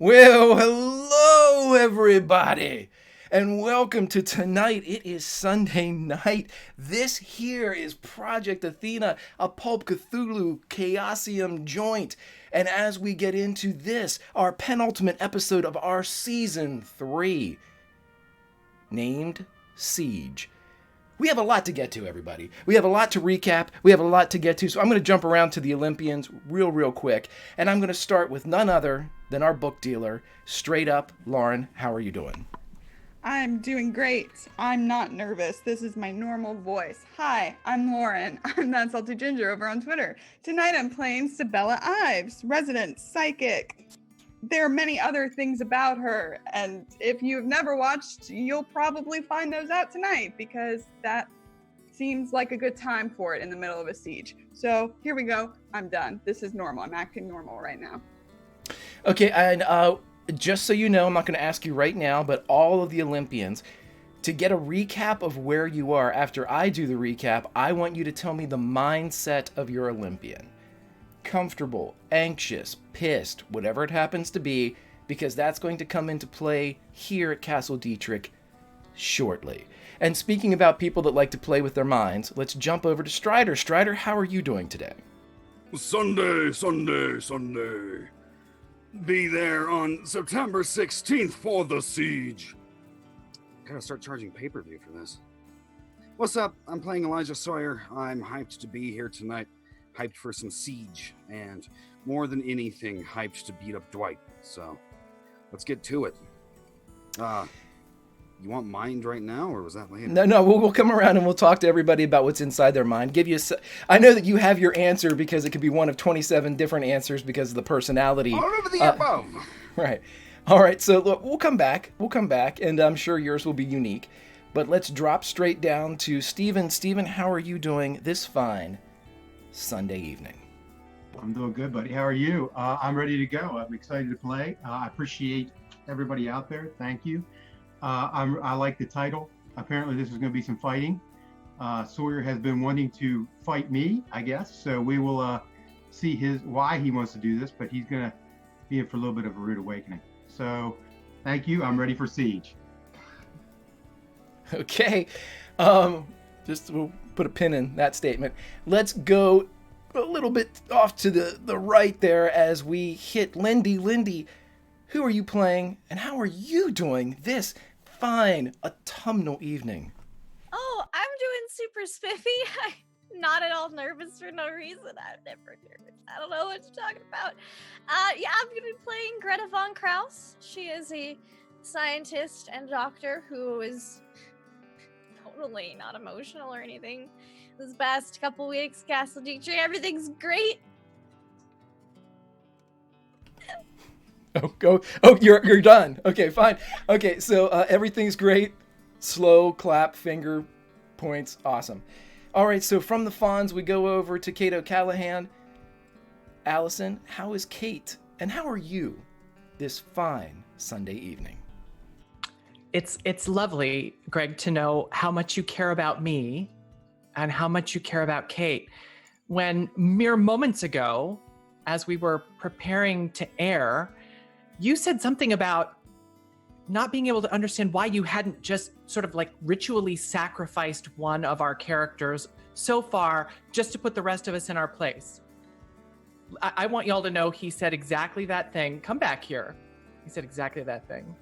Well, hello, everybody, and welcome to tonight. It is Sunday night. This here is Project Athena, a Pulp Cthulhu Chaosium joint. And as we get into this, our penultimate episode of our Season 3, named Siege. We have a lot to get to, everybody. We have a lot to recap. We have a lot to get to. So I'm going to jump around to the Olympians real quick. And I'm going to start with none other than our book dealer. Straight up, Lauren, how are you doing? I'm doing great. I'm not nervous. This is my normal voice. Hi, I'm Lauren. I'm that salty ginger over on Twitter. Tonight I'm playing Sabella Ives, resident psychic. There are many other things about her, and if you've never watched, you'll probably find those out tonight because that seems like a good time for it in the middle of a siege. So here we go. I'm done. This is normal. I'm acting normal right now. Okay, and just so you know, I'm not going to ask you right now, but all of the Olympians, to get a recap of where you are after I do the recap, I want you to tell me the mindset of your Olympian. Comfortable, anxious, pissed, whatever it happens to be, because that's going to come into play here at Castle Dietrich shortly. And speaking about people that like to play with their minds, let's jump over to Strider. Strider, how are you doing today? Sunday. Be there on September 16th for the siege. Gotta start charging pay-per-view for this. What's up? I'm playing Elijah Sawyer. I'm hyped to be here tonight. Hyped for some siege, and more than anything, hyped to beat up Dwight. So, let's get to it. You want mind right now, or was that later? No, we'll come around and we'll talk to everybody about what's inside their mind. I know that you have your answer because it could be one of 27 different answers because of the personality. All over the above. Right. All right, so look, we'll come back, and I'm sure yours will be unique. But let's drop straight down to Steven. Steven, how are you doing this fine Sunday evening? I'm doing good, buddy. How are you? I'm ready to go. I'm excited to play. I appreciate everybody out there. Thank you. I like the title. Apparently this is going to be some fighting. Sawyer has been wanting to fight me, I guess. So we will see why he wants to do this, but he's going to be in for a little bit of a rude awakening. So thank you. I'm ready for Siege. Okay. Just we'll put a pin in that statement. Let's go a little bit off to the right there as we hit Lindy. Lindy, who are you playing and how are you doing this fine autumnal evening? Oh, I'm doing super spiffy. I'm not at all nervous for no reason. I'm never nervous. I don't know what you're talking about. Yeah, I'm going to be playing Greta von Kraus. She is a scientist and doctor who is totally not emotional or anything. This past couple weeks, Castle Dietrich, everything's great. You're done. Okay, fine. Okay, so everything's great. Slow clap, finger points. Awesome. All right, so from the Fonz, we go over to Kate O'Callahan. Allison, how is Kate? And how are you this fine Sunday evening? It's lovely, Greg, to know how much you care about me and how much you care about Kate. When mere moments ago, as we were preparing to air, you said something about not being able to understand why you hadn't just sort of like ritually sacrificed one of our characters so far just to put the rest of us in our place. I want y'all to know he said exactly that thing. Come back here. He said exactly that thing.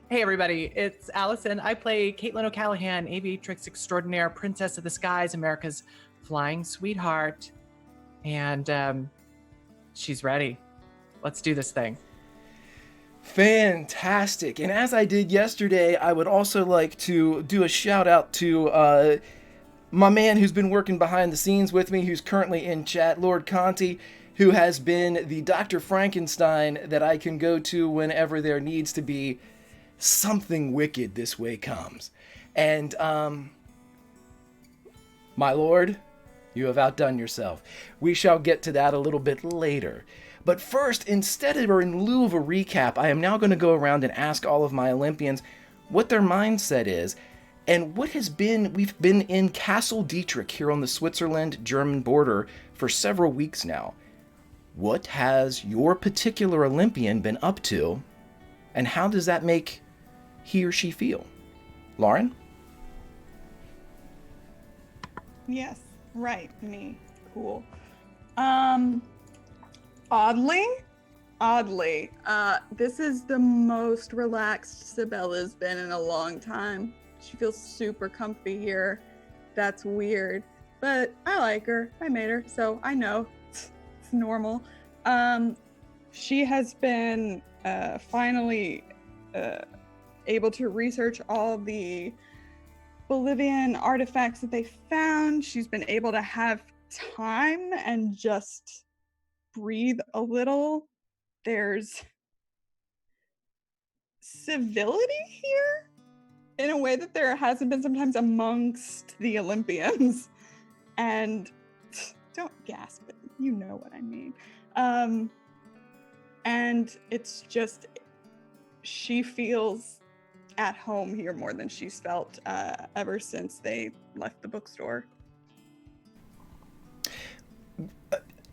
Hey everybody, it's Allison. I play Caitlin O'Callahan, aviatrix extraordinaire, princess of the skies, America's flying sweetheart. And she's ready. Let's do this thing. Fantastic. And as I did yesterday, I would also like to do a shout out to my man who's been working behind the scenes with me, who's currently in chat, Lord Conti, who has been the Dr. Frankenstein that I can go to whenever there needs to be something wicked this way comes. And, my lord, you have outdone yourself. We shall get to that a little bit later. But first, instead of or in lieu of a recap, I am now going to go around and ask all of my Olympians what their mindset is and what has been. We've been in Castle Dietrich here on the Switzerland-German border for several weeks now. What has your particular Olympian been up to And how does that make he or she feel? Lauren? Yes, right, me. Cool. Oddly, this is the most relaxed Sabella's been in a long time. She feels super comfy here. That's weird, but I like her. I made her, so I know it's normal. She has been finally able to research all the Bolivian artifacts that they found. She's been able to have time and just breathe a little. There's civility here in a way that there hasn't been sometimes amongst the Olympians. And don't gasp it, you know what I mean. And it's just, she feels at home here more than she's felt ever since they left the bookstore.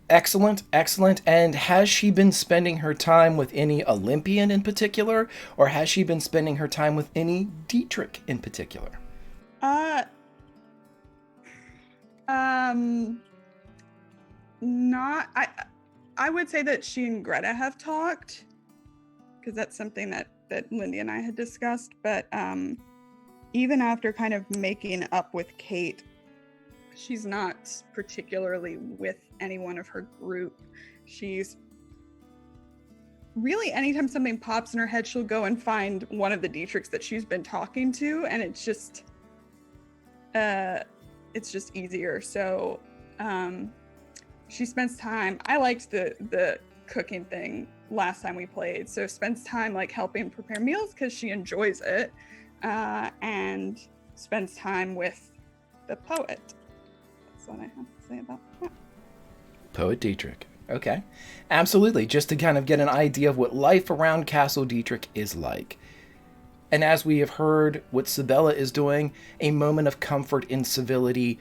Excellent, excellent. And has she been spending her time with any Olympian in particular, or has she been spending her time with any Dietrich in particular? Not. I would say that she and Greta have talked, because that's something that Lindy and I had discussed. But even after kind of making up with Kate, she's not particularly with anyone of her group. She's really, anytime something pops in her head, she'll go and find one of the Dietrichs that she's been talking to, and it's just easier. So she spends time. I liked the cooking thing last time we played, so spends time like helping prepare meals because she enjoys it, and spends time with the poet. That's what I have to say about that. Poet Dietrich. Okay. Absolutely. Just to kind of get an idea of what life around Castle Dietrich is like. And as we have heard what Sabella is doing, a moment of comfort in civility,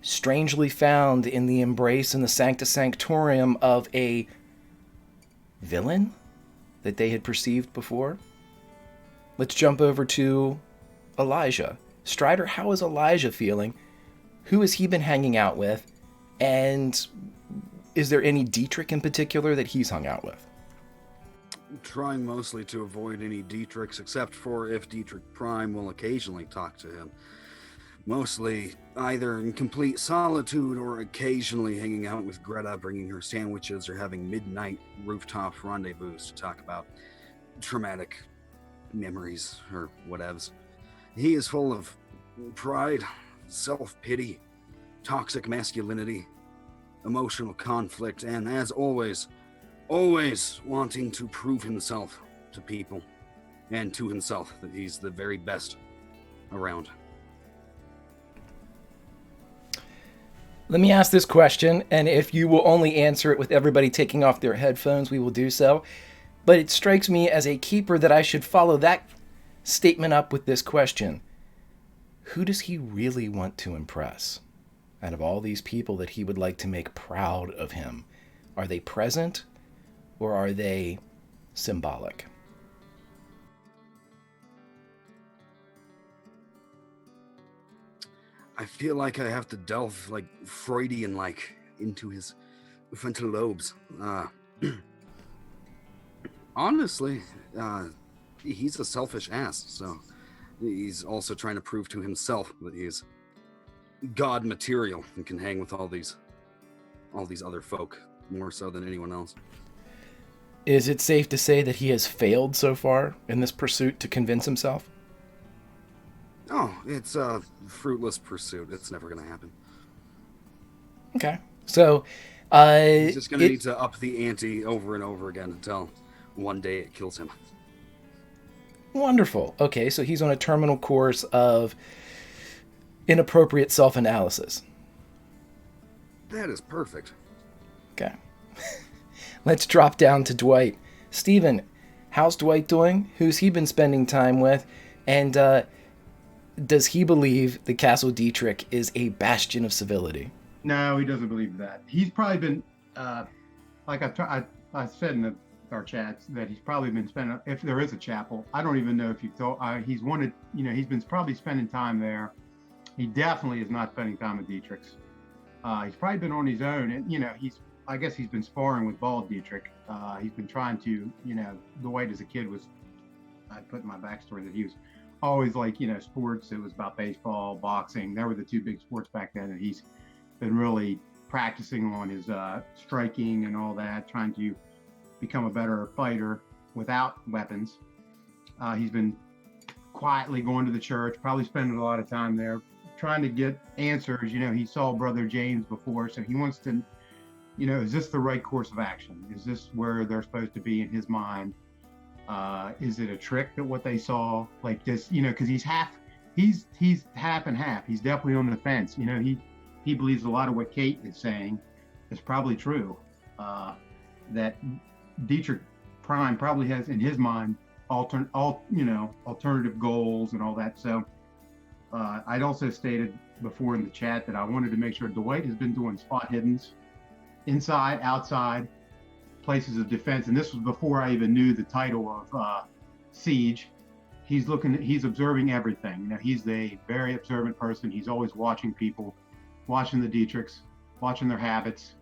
strangely found in the embrace and the Sancta Sanctorum of a villain that they had perceived before. Let's jump over to Elijah. Strider, how is Elijah feeling? Who has he been hanging out with? And is there any Dietrich in particular that he's hung out with? I'm trying mostly to avoid any Dietrichs, except for if Dietrich Prime will occasionally talk to him. Mostly either in complete solitude or occasionally hanging out with Greta, bringing her sandwiches, or having midnight rooftop rendezvous to talk about traumatic memories or whatevs. He is full of pride, self-pity, toxic masculinity, emotional conflict, and as always wanting to prove himself to people and to himself that he's the very best around. Let me ask this question, and if you will only answer it with everybody taking off their headphones, we will do so. But it strikes me as a keeper that I should follow that statement up with this question. Who does he really want to impress? Out of all these people that he would like to make proud of him, are they present or are they symbolic? I feel like I have to delve like Freudian into his frontal lobes. Honestly, he's a selfish ass, so he's also trying to prove to himself that he's god material and can hang with all these other folk more so than anyone else. Is it safe to say that he has failed so far in this pursuit to convince himself? Oh, it's a fruitless pursuit. It's never going to happen. Okay. So, he's just going to need to up the ante over and over again until one day it kills him. Wonderful. Okay, so he's on a terminal course of inappropriate self-analysis. That is perfect. Okay. Let's drop down to Dwight. Steven, how's Dwight doing? Who's he been spending time with? And does he believe the Castle Dietrich is a bastion of civility? No, he doesn't believe that. He's probably been, like I said in the our chats that he's probably been spending, if there is a chapel. I don't even know if you've told, he's wanted, he's been probably spending time there. He definitely is not spending time with Dietrich's. He's probably been on his own, and I guess he's been sparring with Bald Dietrich. He's been trying to, Dwight as a kid was, I put in my backstory that he was always like, sports. It was about baseball, boxing. There were the two big sports back then, and he's been really practicing on his striking and all that, trying to become a better fighter without weapons. He's been quietly going to the church, probably spending a lot of time there, trying to get answers. He saw Brother James before, so he wants to, is this the right course of action? Is this where they're supposed to be in his mind? Is it a trick that what they saw? Like this, because he's half and half. He's definitely on the fence. He believes a lot of what Kate is saying is probably true. That Dietrich Prime probably has in his mind alternative goals and all that. So I'd also stated before in the chat that I wanted to make sure Dwight has been doing spot hiddens inside, outside, places of defense. And this was before I even knew the title of Siege. He's observing everything. He's a very observant person. He's always watching people, watching the Dietrichs, watching their habits,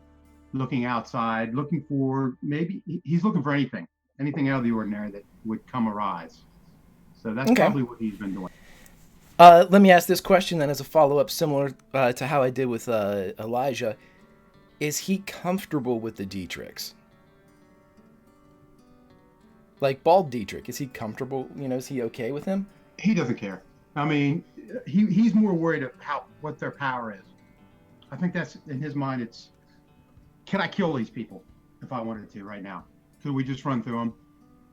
looking outside, looking for, maybe he's looking for anything out of the ordinary that would come arise. So that's probably what he's been doing. Let me ask this question then as a follow-up, similar to how I did with Elijah. Is he comfortable with the Dietrichs? Like Bald Dietrich, is he comfortable? Is he okay with him? He doesn't care. I mean, he's more worried about what their power is. I think that's, in his mind, it's, can I kill these people if I wanted to right now? Could we just run through them?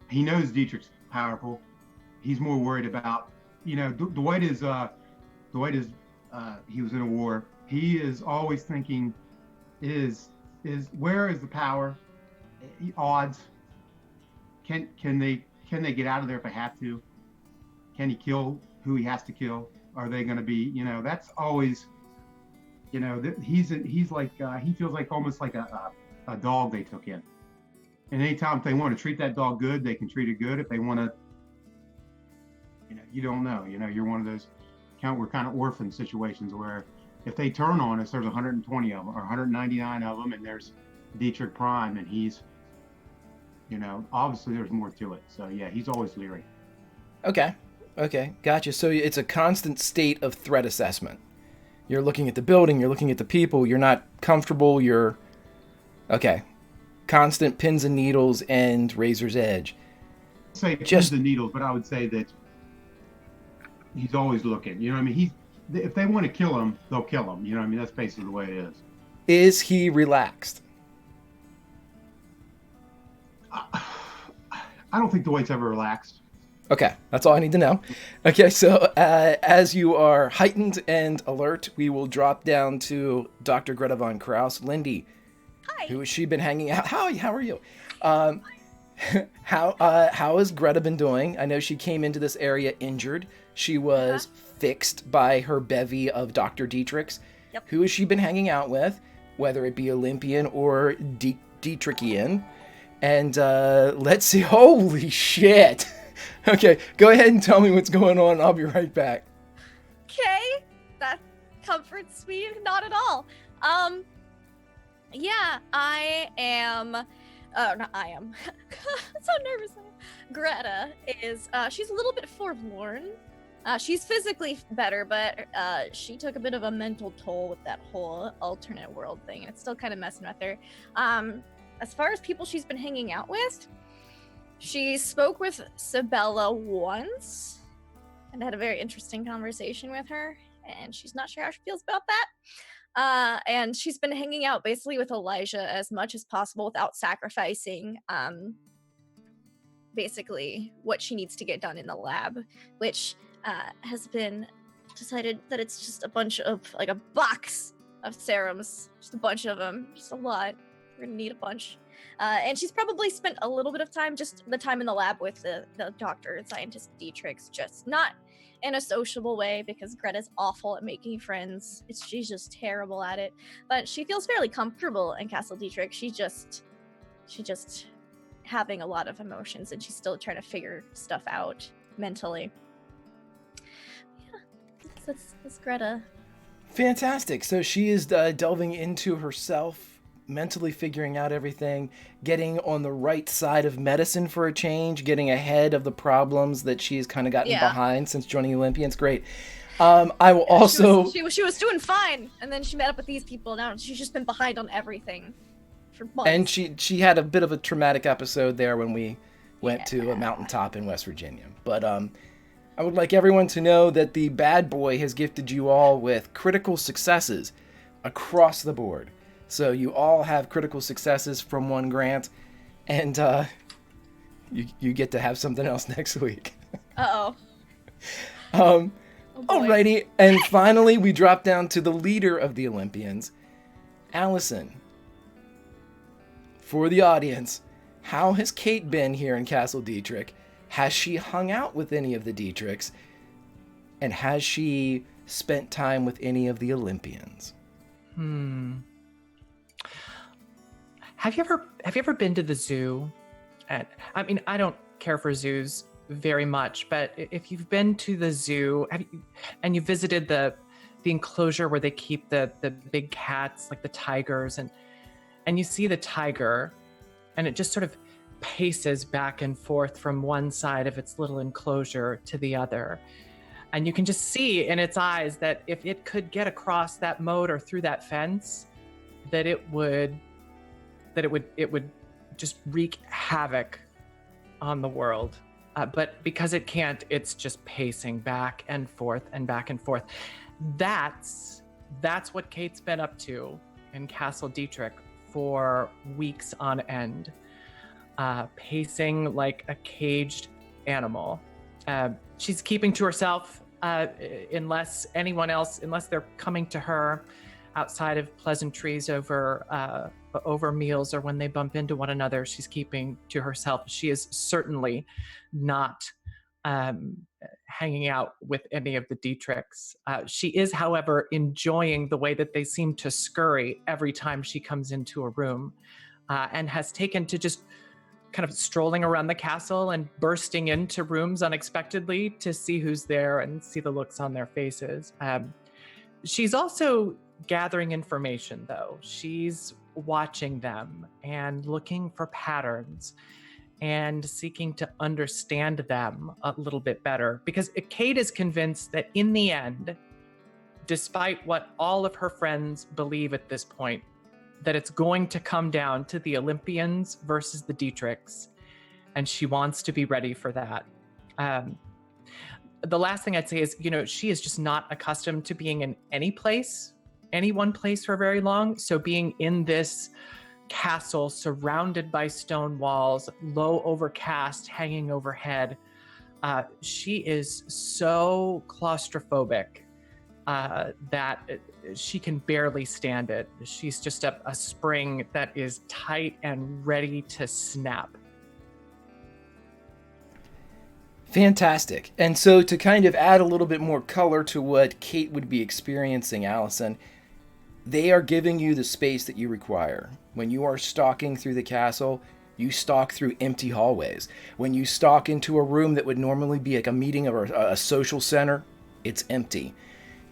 He knows Dietrich's powerful. He's more worried about, Dwight is, he was in a war. He is always thinking, where is the power? Odds. Can they get out of there if they have to? Can he kill who he has to kill? Are they going to be, that's always, he's like, he feels like almost like a dog they took in. And anytime if they want to treat that dog good, they can treat it good. If they want to, you don't know, you're one of those we're kind of orphan situations where if they turn on us, there's 120 of them or 199 of them, and there's Dietrich Prime, and he's, obviously there's more to it. So yeah, he's always leery. Okay, gotcha. So it's a constant state of threat assessment. You're looking at the building, you're looking at the people, you're not comfortable, okay. Constant pins and needles and razor's edge. Say pins and needles, but I would say that he's always looking. If they want to kill him, they'll kill him. That's basically the way it is. Is he relaxed? I don't think Dwight's ever relaxed. Okay, that's all I need to know. Okay, so as you are heightened and alert, we will drop down to Dr. Greta von Kraus. Lindy, hi. Who has she been hanging out? How are you? How has Greta been doing? I know she came into this area injured. She was fixed by her bevy of Dr. Dietrichs. Yep. Who has she been hanging out with, whether it be Olympian or Dietrichian? And let's see. Holy shit! Okay, go ahead and tell me what's going on. I'll be right back. Okay, that comforts me not at all. Yeah, I am. Not I am. So nervous. Greta is. She's a little bit forlorn. She's physically better, but she took a bit of a mental toll with that whole alternate world thing, and it's still kind of messing with her. As far as people she's been hanging out with, she spoke with Sabella once and had a very interesting conversation with her, and she's not sure how she feels about that. And she's been hanging out basically with Elijah as much as possible without sacrificing basically what she needs to get done in the lab, which has been decided that it's just a bunch of, like, a box of serums, just a bunch of them, just a lot. We're gonna need a bunch. And she's probably spent a little bit of time, just the time in the lab with the doctor and scientist Dietrichs, just not in a sociable way, because Greta's awful at making friends. She's just terrible at it. But she feels fairly comfortable in Castle Dietrich. She just having a lot of emotions, and she's still trying to figure stuff out mentally. Yeah, that's Greta. Fantastic. So she is delving into herself, mentally figuring out everything, getting on the right side of medicine for a change, getting ahead of the problems that she's kind of gotten behind since joining the Olympians. Great. I will also... She was doing fine, and then she met up with these people. Now she's just been behind on everything for months. And she had a bit of a traumatic episode there when we went to a mountaintop in West Virginia. But I would like everyone to know that the bad boy has gifted you all with critical successes across the board. So you all have critical successes from one grant, and you get to have something else next week. Uh-oh. Alrighty, and finally we drop down to the leader of the Olympians, Allison. For the audience, how has Kate been here in Castle Dietrich? Has she hung out with any of the Dietrichs? And has she spent time with any of the Olympians? Have you ever been to the zoo? And I mean, I don't care for zoos very much, but if you've been to the zoo and you visited the enclosure where they keep the big cats, like the tigers, and you see the tiger, and it just sort of paces back and forth from one side of its little enclosure to the other. And you can just see in its eyes that if it could get across that moat or through that fence, that it would just wreak havoc on the world. But because it can't, it's just pacing back and forth and back and forth. That's what Kate's been up to in Castle Dietrich for weeks on end. Pacing like a caged animal. She's keeping to herself unless they're coming to her outside of pleasantries over meals or when they bump into one another. She's keeping to herself. She is certainly not hanging out with any of the Dietrichs. She is, however, enjoying the way that they seem to scurry every time she comes into a room, and has taken to just kind of strolling around the castle and bursting into rooms unexpectedly to see who's there and see the looks on their faces. She's also gathering information, though. She's watching them and looking for patterns and seeking to understand them a little bit better. Because Kate is convinced that in the end, despite what all of her friends believe at this point, that it's going to come down to the Olympians versus the Dietrichs, and she wants to be ready for that. The last thing I'd say is, she is just not accustomed to being in any one place for very long. So being in this castle surrounded by stone walls, low overcast, hanging overhead, she is so claustrophobic that she can barely stand it. She's just a spring that is tight and ready to snap. Fantastic. And so to kind of add a little bit more color to what Kate would be experiencing, Allison, they are giving you the space that you require. When you are stalking through the castle, you stalk through empty hallways. When you stalk into a room that would normally be like a meeting or a social center, it's empty.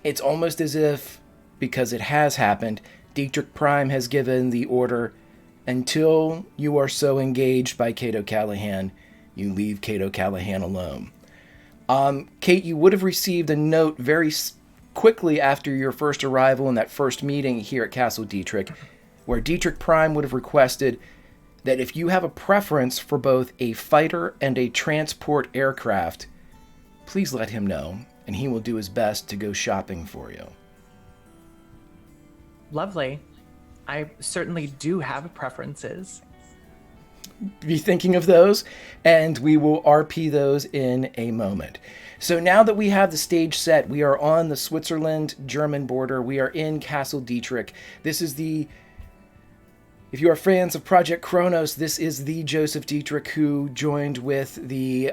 It's almost as if, because it has happened, Dietrich Prime has given the order, until you are so engaged by Kate O'Callahan, you leave Kate O'Callahan alone. Kate, you would have received a note very quickly after your first arrival in that first meeting here at Castle Dietrich, where Dietrich Prime would have requested that if you have a preference for both a fighter and a transport aircraft, please let him know, and he will do his best to go shopping for you. Lovely. I certainly do have preferences. Be thinking of those, and we will RP those in a moment. So now that we have the stage set, we are on the Switzerland-German border. We are in Castle Dietrich. This is if you are fans of Project Kronos, this is the Joseph Dietrich who joined with the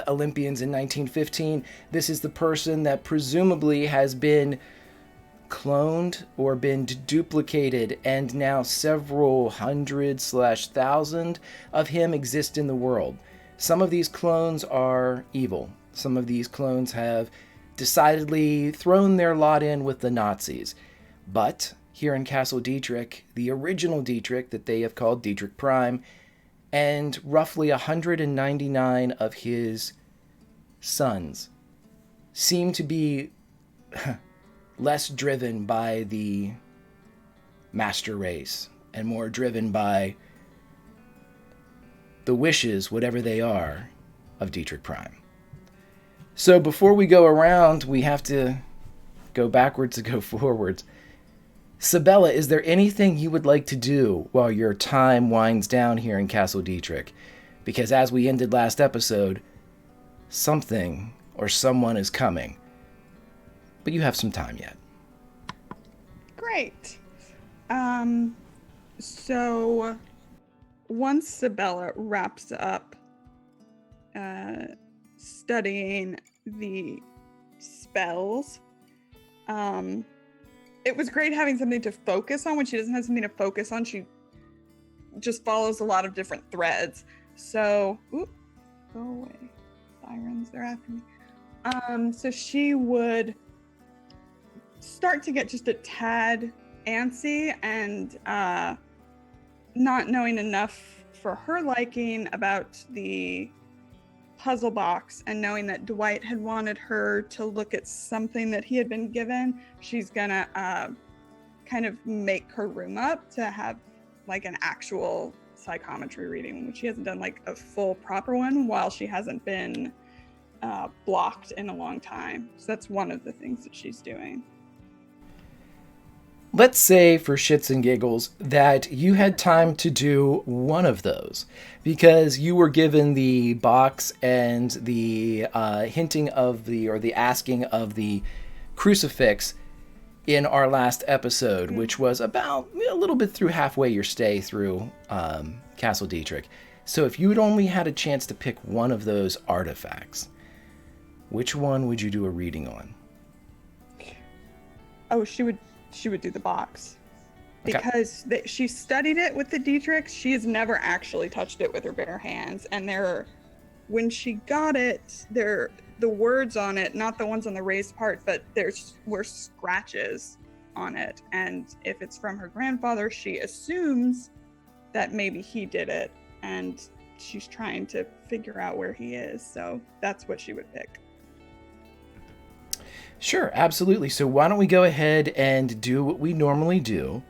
Olympians in 1915. This is the person that presumably has been cloned or been duplicated, and now several hundred/thousand of him exist in the world. Some of these clones are evil. Some of these clones have decidedly thrown their lot in with the Nazis. But here in Castle Dietrich, the original Dietrich that they have called Dietrich Prime, and roughly 199 of his sons seem to be less driven by the master race and more driven by the wishes, whatever they are, of Dietrich Prime. So before we go around, we have to go backwards to go forwards. Sabella, is there anything you would like to do while your time winds down here in Castle Dietrich? Because as we ended last episode, something or someone is coming. But you have some time yet. Great. So once Sabella wraps up studying the spells, it was great having something to focus on. When she doesn't have something to focus on, she just follows a lot of different threads. So, go away. Sirens, they're after me. So she would start to get just a tad antsy and not knowing enough for her liking about the puzzle box, and knowing that Dwight had wanted her to look at something that he had been given, she's gonna kind of make her room up to have like an actual psychometry reading, which she hasn't done like a full proper one while she hasn't been blocked in a long time. So that's one of the things that she's doing. Let's say, for shits and giggles, that you had time to do one of those because you were given the box and the hinting of the asking of the crucifix in our last episode, which was about a little bit through halfway your stay through Castle Dietrich. So if you had only had a chance to pick one of those artifacts, which one would you do a reading on? Oh, she would do the box. Because she studied it with the Dietrichs. She has never actually touched it with her bare hands. And when she got it, the words on it, not the ones on the raised part, but were scratches on it. And if it's from her grandfather, she assumes that maybe he did it. And she's trying to figure out where he is. So that's what she would pick. Sure, absolutely. So why don't we go ahead and do what we normally do.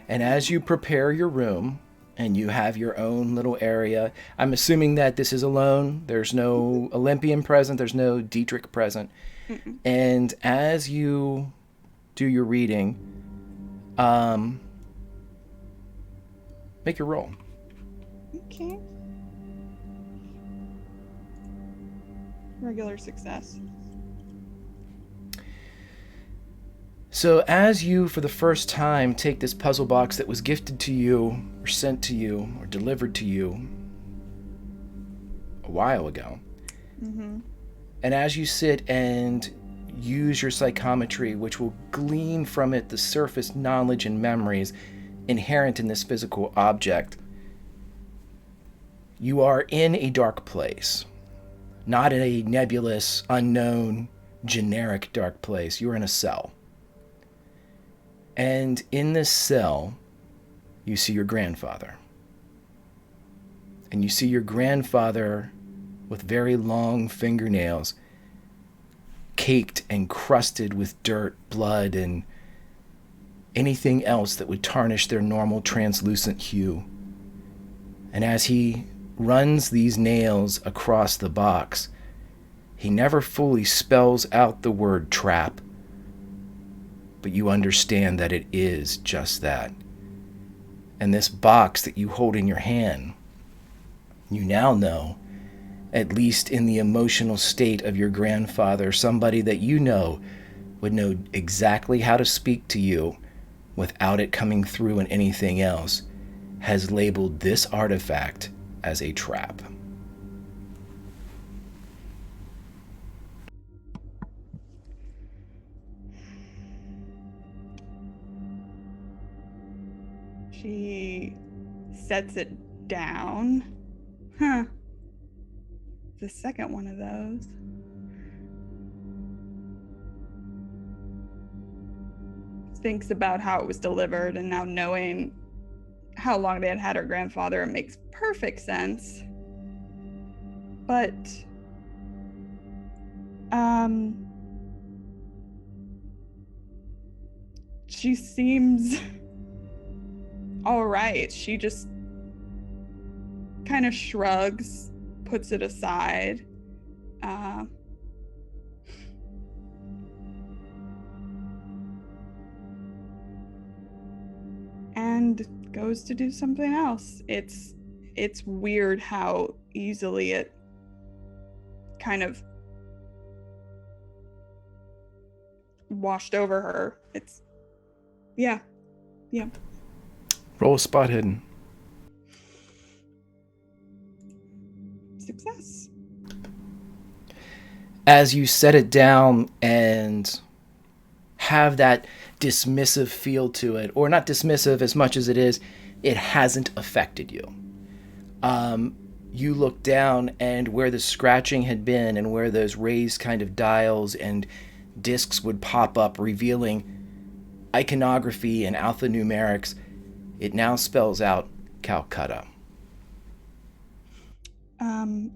And as you prepare your room and you have your own little area, I'm assuming that this is alone. There's no Olympian present. There's no Dietrich present. Mm-mm. And as you do your reading, make your roll. Okay. Regular success. So as you, for the first time, take this puzzle box that was gifted to you, or sent to you, or delivered to you a while ago, mm-hmm. and as you sit and use your psychometry, which will glean from it the surface knowledge and memories inherent in this physical object, you are in a dark place. Not in a nebulous, unknown, generic dark place. You are in a cell. And in this cell, you see your grandfather. And you see your grandfather with very long fingernails, caked and crusted with dirt, blood, and anything else that would tarnish their normal translucent hue. And as he runs these nails across the box, he never fully spells out the word trap, but you understand that it is just that. And this box that you hold in your hand, you now know, at least in the emotional state of your grandfather, somebody that you know would know exactly how to speak to you without it coming through in anything else, has labeled this artifact as a trap. She sets it down. Huh. The second one of those. Thinks about how it was delivered, and now knowing how long they had had her grandfather, it makes perfect sense. But, she seems all right. She just kind of shrugs, puts it aside. And goes to do something else. It's weird how easily it kind of washed over her. It's yeah. Roll spot hidden. Success. As you set it down and have that dismissive feel to it, or not dismissive as much as it hasn't affected you. You look down, and where the scratching had been and where those raised kind of dials and discs would pop up revealing iconography and alphanumerics, it now spells out Calcutta.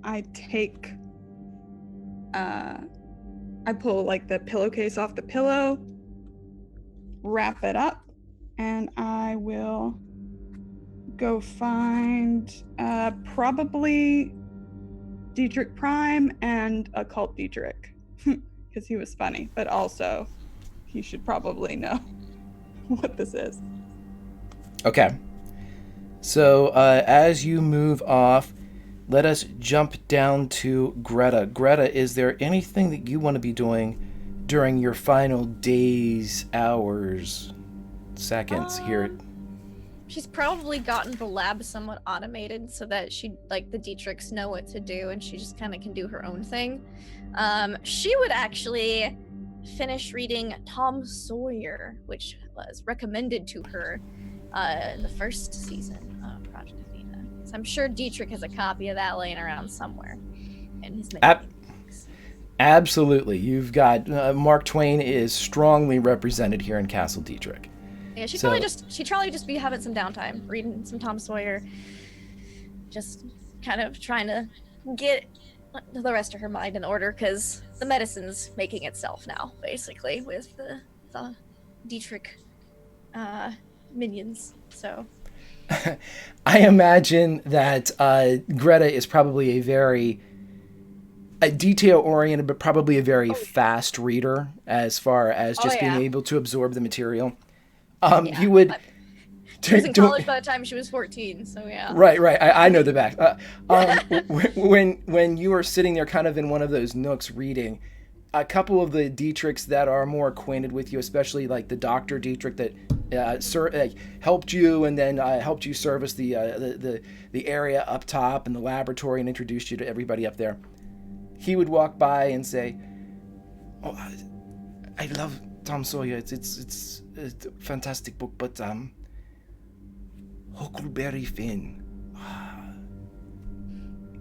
I take I pull like the pillowcase off the pillow, wrap it up, and I will go find probably Dietrich Prime and Occult Dietrich, because he was funny, but also he should probably know what this is. Okay. So as you move off, let us jump down to Greta. Greta, is there anything that you want to be doing during your final days, hours, seconds here? She's probably gotten the lab somewhat automated so that the Dietrichs know what to do and she just kind of can do her own thing. She would actually finish reading Tom Sawyer, which was recommended to her in the first season of Project Athena. So I'm sure Dietrich has a copy of that laying around somewhere in his Absolutely. You've got Mark Twain is strongly represented here in Castle Dietrich. Yeah, she'd probably just be having some downtime, reading some Tom Sawyer, just kind of trying to get the rest of her mind in order, because the medicine's making itself now, basically, with the Dietrich minions. So I imagine that Greta is probably a detail-oriented, but probably a very fast reader as far as just being able to absorb the material. You would. She was in college by the time she was 14, so yeah. Right. I know the back. When you are sitting there, kind of in one of those nooks, reading, a couple of the Dietrichs that are more acquainted with you, especially like the Dr. Dietrich that helped you and then helped you service the area up top and the laboratory and introduced you to everybody up there. He would walk by and say, "Oh, I love Tom Sawyer. It's a fantastic book, but Huckleberry Finn,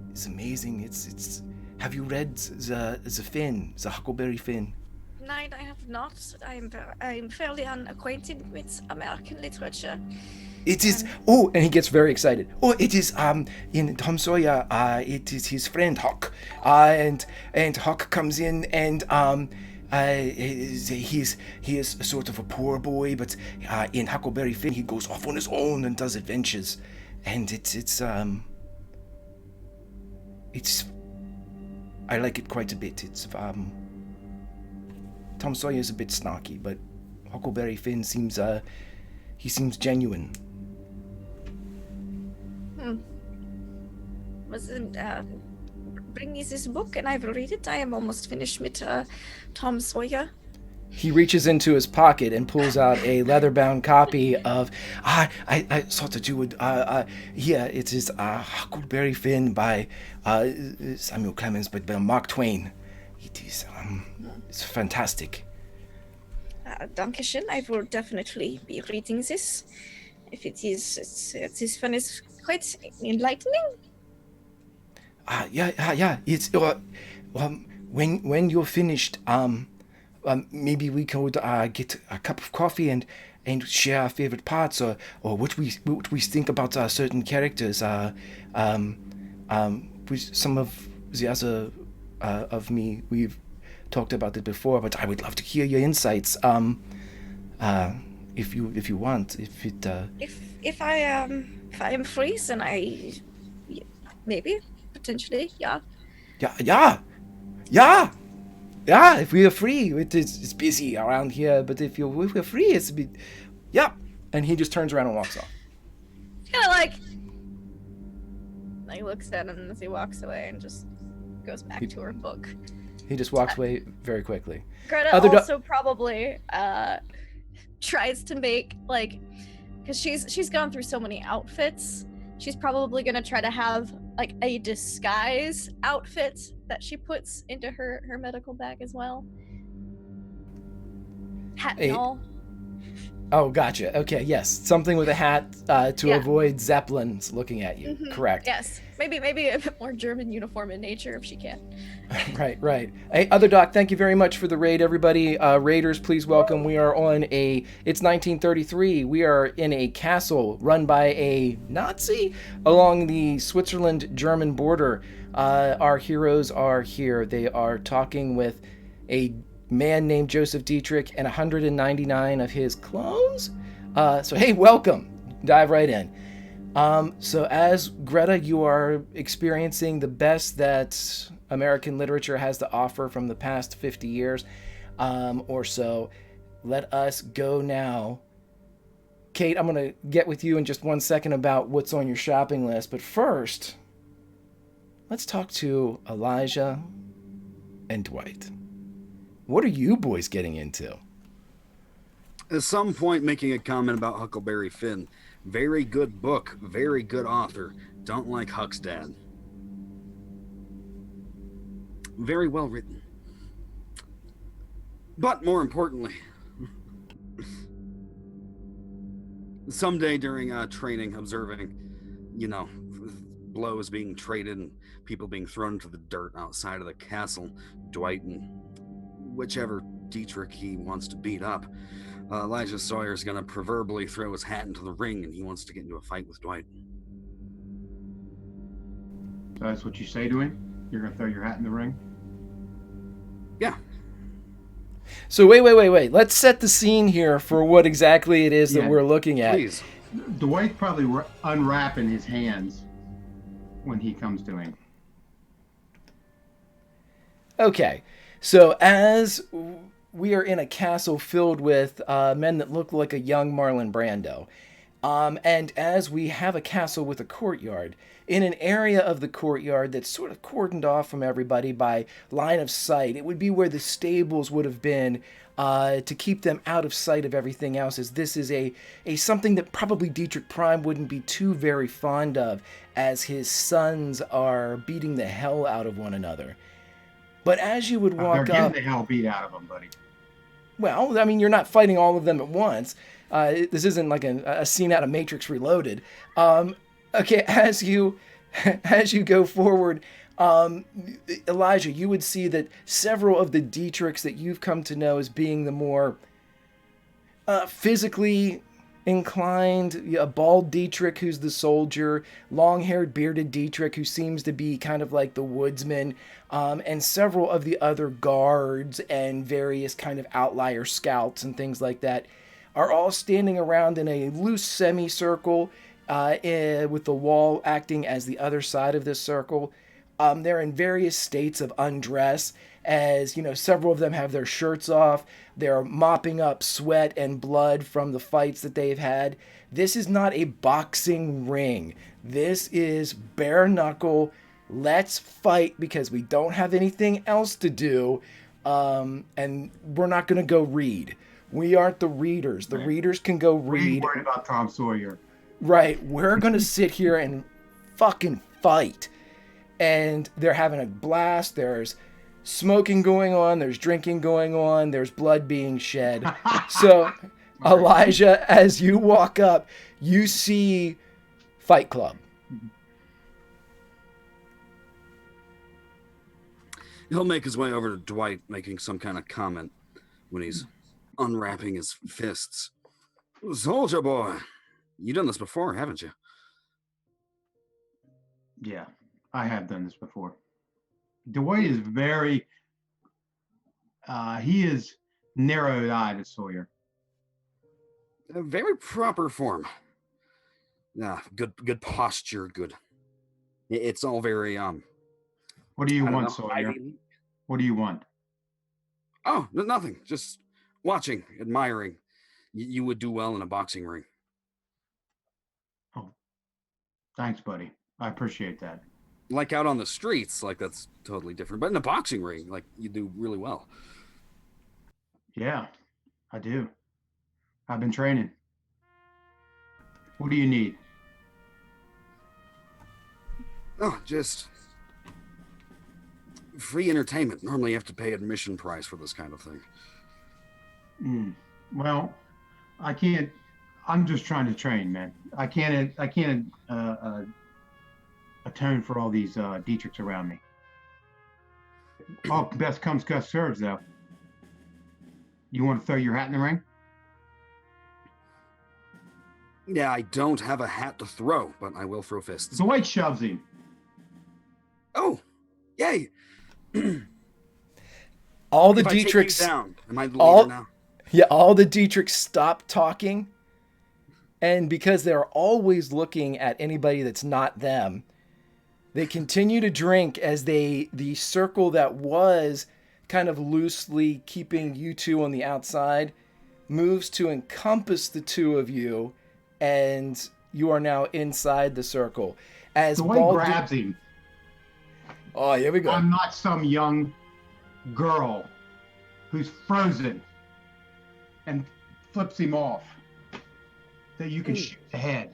it's amazing. It's. Have you read the Huckleberry Finn?" No, I have not. I'm fairly unacquainted with American literature. It is. And he gets very excited. It is. In Tom Sawyer, it is his friend Huck, and Huck comes in and he is sort of a poor boy, but in Huckleberry Finn he goes off on his own and does adventures, and it's I like it quite a bit. It's Tom Sawyer's a bit snarky, but Huckleberry Finn seems genuine. Bring me this book and I will read it. I am almost finished with Tom Sawyer. He reaches into his pocket and pulls out a leather-bound copy of. I thought that you would. Here it is. Huckleberry Finn by Samuel Clemens, but by Mark Twain. It is. It's fantastic. Dankeschön. I will definitely be reading this. if it is fun, is quite enlightening. Yeah. It's when you're finished, maybe we could get a cup of coffee and share our favorite parts or what we think about certain characters. With some of the other of me, we've talked about it before, but I would love to hear your insights. If you want, if it. If I am free, then maybe potentially, yeah. Yeah. If we are free, it's busy around here. But if we're free, it's a bit. Yeah. And he just turns around and walks off. Kind of like looks at him as he walks away and just goes back to her book. He just walks away very quickly. Greta also probably tries to make because she's gone through so many outfits. She's probably gonna try to have like a disguise outfit that she puts into her medical bag as well. Hat and all. Oh, gotcha. Okay, yes, something with a hat to avoid Zeppelins looking at you. Mm-hmm. Correct. Yes, maybe a bit more German uniform in nature if she can. Right. Hey, Other Doc, thank you very much for the raid, everybody. Raiders, please welcome. We are on it's 1933. We are in a castle run by a Nazi along the Switzerland-German border. Our heroes are here. They are talking with a man named Joseph Dietrich and 199 of his clones. So hey, welcome. Dive right in. So as Greta, you are experiencing the best that American literature has to offer from the past 50 years or so. Let us go now. Kate, I'm going to get with you in just 1 second about what's on your shopping list. But first, let's talk to Elijah and Dwight. What are you boys getting into? At some point, making a comment about Huckleberry Finn. Very good book, very good author. Don't like Huck's dad. Very well written. But more importantly, someday during training, observing, blows being traded and people being thrown into the dirt outside of the castle, Dwight and whichever Dietrich he wants to beat up, Elijah Sawyer's gonna proverbially throw his hat into the ring, and he wants to get into a fight with Dwight. So that's what you say to him? You're gonna throw your hat in the ring? Yeah. So wait. Let's set the scene here for what exactly it is that we're looking at. Please. Dwight's probably unwrapping his hands when he comes to him. Okay. So as we are in a castle filled with men that look like a young Marlon Brando, and as we have a castle with a courtyard, in an area of the courtyard that's sort of cordoned off from everybody by line of sight, it would be where the stables would have been to keep them out of sight of everything else, as this is a something that probably Dietrich Prime wouldn't be too very fond of, as his sons are beating the hell out of one another. But as you would walk they're up... getting the hell beat out of them, buddy. Well, I mean, you're not fighting all of them at once. This isn't like a scene out of Matrix Reloaded. Okay, as you go forward, Elijah, you would see that several of the Dietrichs that you've come to know as being the more physically inclined, a bald Dietrich who's the soldier, long-haired bearded Dietrich who seems to be kind of like the woodsman, and several of the other guards and various kind of outlier scouts and things like that are all standing around in a loose semicircle with the wall acting as the other side of this circle. They're in various states of undress, as several of them have their shirts off. They're mopping up sweat and blood from the fights that they've had. This is not a boxing ring. This is bare knuckle. Let's fight because we don't have anything else to do, and we're not going to go read. We aren't the readers. The readers can go read. We ain't worried about Tom Sawyer. Right. We're going to sit here and fucking fight. And they're having a blast. There's smoking going on. There's drinking going on. There's blood being shed. So Elijah, as you walk up, you see Fight Club. He'll make his way over to Dwight, making some kind of comment when he's unwrapping his fists. Soldier boy, you done this before, haven't you? Yeah, I have done this before. Dwight is very, he is narrow-eyed as Sawyer. A very proper form. Yeah, good posture, good. It's all very What do you I don't want, know, Sawyer? Ivy. What do you want? Oh, nothing. Just watching, admiring. You would do well in a boxing ring. Oh, thanks, buddy. I appreciate that. Like out on the streets, like that's totally different. But in a boxing ring, like you do really well. Yeah, I do. I've been training. What do you need? Oh, just free entertainment. Normally you have to pay admission price for this kind of thing. Well, I can't. I'm just trying to train, man. I can't atone for all these Dietrichs around me. Oh, best comes, best serves, though. You want to throw your hat in the ring? Yeah, I don't have a hat to throw, but I will throw fists. Dwight shoves him. Oh, yay! All the If I take you Dietrichs down, am I the leader now? Yeah, all the Dietrichs stop talking. And because they're always looking at anybody that's not them, they continue to drink as the circle that was kind of loosely keeping you two on the outside moves to encompass the two of you, and you are now inside the circle. As Dwight grabs him. Oh, here we go. I'm not some young girl who's frozen, and flips him off that you can shoot the head.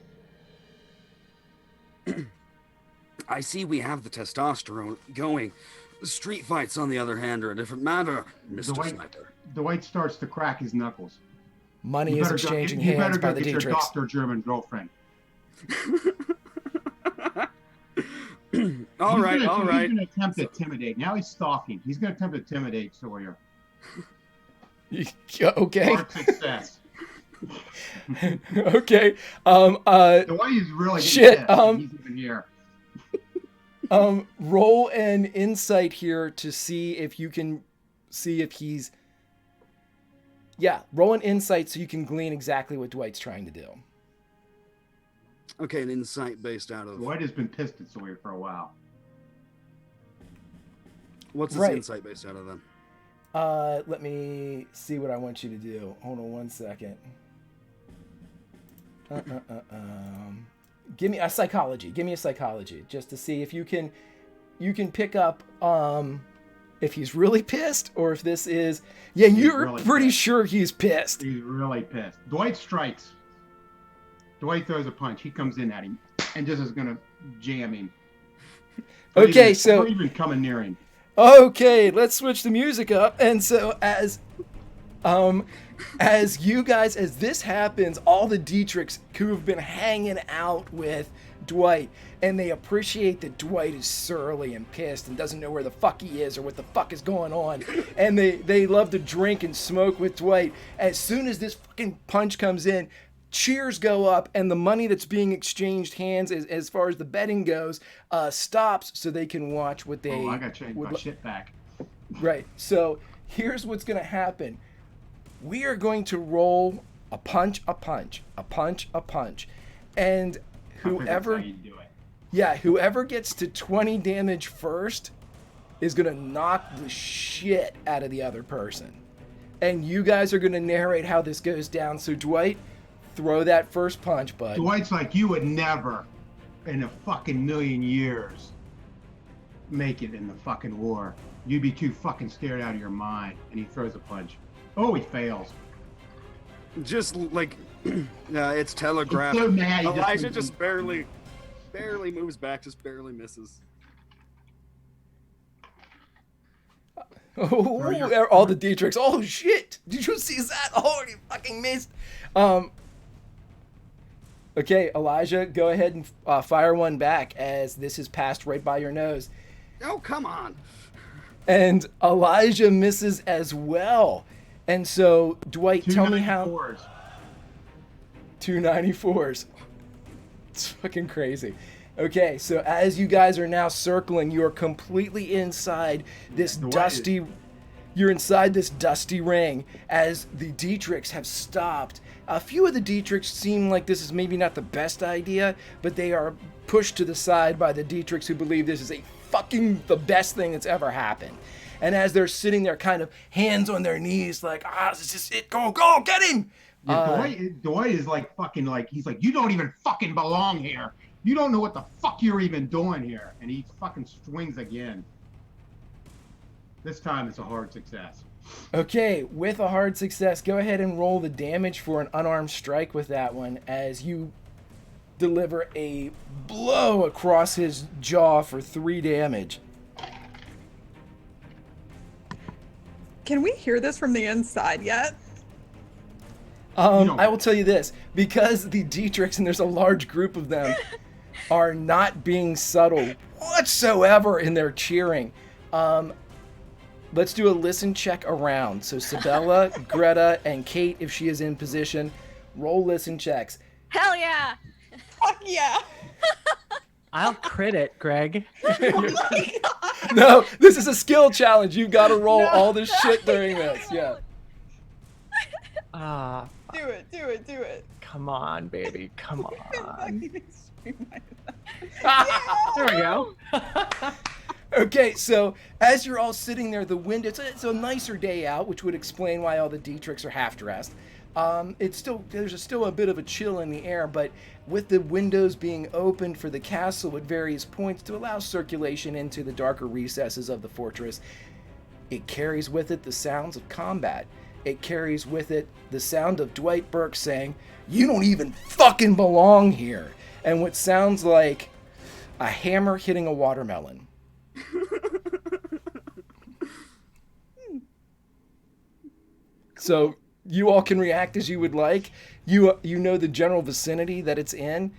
I see we have the testosterone going. Street fights, on the other hand, are a different matter, Mr. Sniper. Dwight starts to crack his knuckles. Money is exchanging hands by the You better go get your Dietrichs. doctor German girlfriend. all right. He's going to attempt to intimidate. Now he's stalking. He's going to attempt to intimidate Sawyer. Okay. Hard success. Okay. Dwight is really shit. He's even here. Roll an insight here to see if you can see if he's. Yeah, roll an insight so you can glean exactly what Dwight's trying to do. Okay, an insight based out of. Dwight has been pissed at Sawyer for a while. What's this insight based out of then? Let me see what I want you to do. Hold on one second. Give me a psychology. Give me a psychology just to see if you can pick up if he's really pissed or if this is you're really pretty pissed. Sure he's pissed. He's really pissed. Dwight strikes. Dwight throws a punch. He comes in at him and just is gonna jam him. Okay, so we're even coming near him. Okay, let's switch the music up. And so as you guys, as this happens, all the Dietrichs who have been hanging out with Dwight, and they appreciate that Dwight is surly and pissed and doesn't know where the fuck he is or what the fuck is going on. And they love to drink and smoke with Dwight. As soon as this fucking punch comes in, cheers go up, and the money that's being exchanged hands as far as the betting goes stops so they can watch what they... I gotta change my shit back. Right. So here's what's going to happen. We are going to roll a punch, a punch, a punch, a punch. And whoever... whoever gets to 20 damage first is going to knock the shit out of the other person. And you guys are going to narrate how this goes down. So Dwight... throw that first punch, bud. Dwight's like, you would never, in a fucking million years, make it in the fucking war. You'd be too fucking scared out of your mind. And he throws a punch. Oh, he fails. Just like, it's telegraphed. So mad, Elijah just barely moves back, just barely misses. Oh, all the Dietrichs. Oh shit! Did you see that? Oh, you fucking missed. Okay, Elijah, go ahead and fire one back as this is passed right by your nose. Oh, come on. And Elijah misses as well. And so, Dwight, tell me how. 294s. 294s. It's fucking crazy. Okay, so as you guys are now circling, you are completely inside this dusty. You're inside this dusty ring as the Dietrichs have stopped. A few of the Dietrichs seem like this is maybe not the best idea, but they are pushed to the side by the Dietrichs who believe this is the best thing that's ever happened. And as they're sitting there kind of hands on their knees like, this is it, go, get him! Yeah, Dwight is like fucking like, he's like, you don't even fucking belong here. You don't know what the fuck you're even doing here. And he fucking swings again. This time it's a hard success. Okay, with a hard success, go ahead and roll the damage for an unarmed strike with that one as you deliver a blow across his jaw for 3 damage. Can we hear this from the inside yet? I will tell you this, because the Dietrichs, and there's a large group of them, are not being subtle whatsoever in their cheering. Let's do a listen check around. So Sabella, Greta, and Kate, if she is in position, roll listen checks. Hell yeah! Fuck yeah! I'll crit it, Greg. No, this is a skill challenge. You've got to roll all this shit during this. Yeah. Do it. Come on, baby. Come on. Fucking extreme There we go. Okay, so as you're all sitting there, the wind, it's a nicer day out, which would explain why all the Dietrichs are half dressed. There's still a bit of a chill in the air, but with the windows being opened for the castle at various points to allow circulation into the darker recesses of the fortress, it carries with it the sounds of combat. It carries with it the sound of Dwight Burke saying, "You don't even fucking belong here," and what sounds like a hammer hitting a watermelon. So you all can react as you would like. You know the general vicinity that it's in.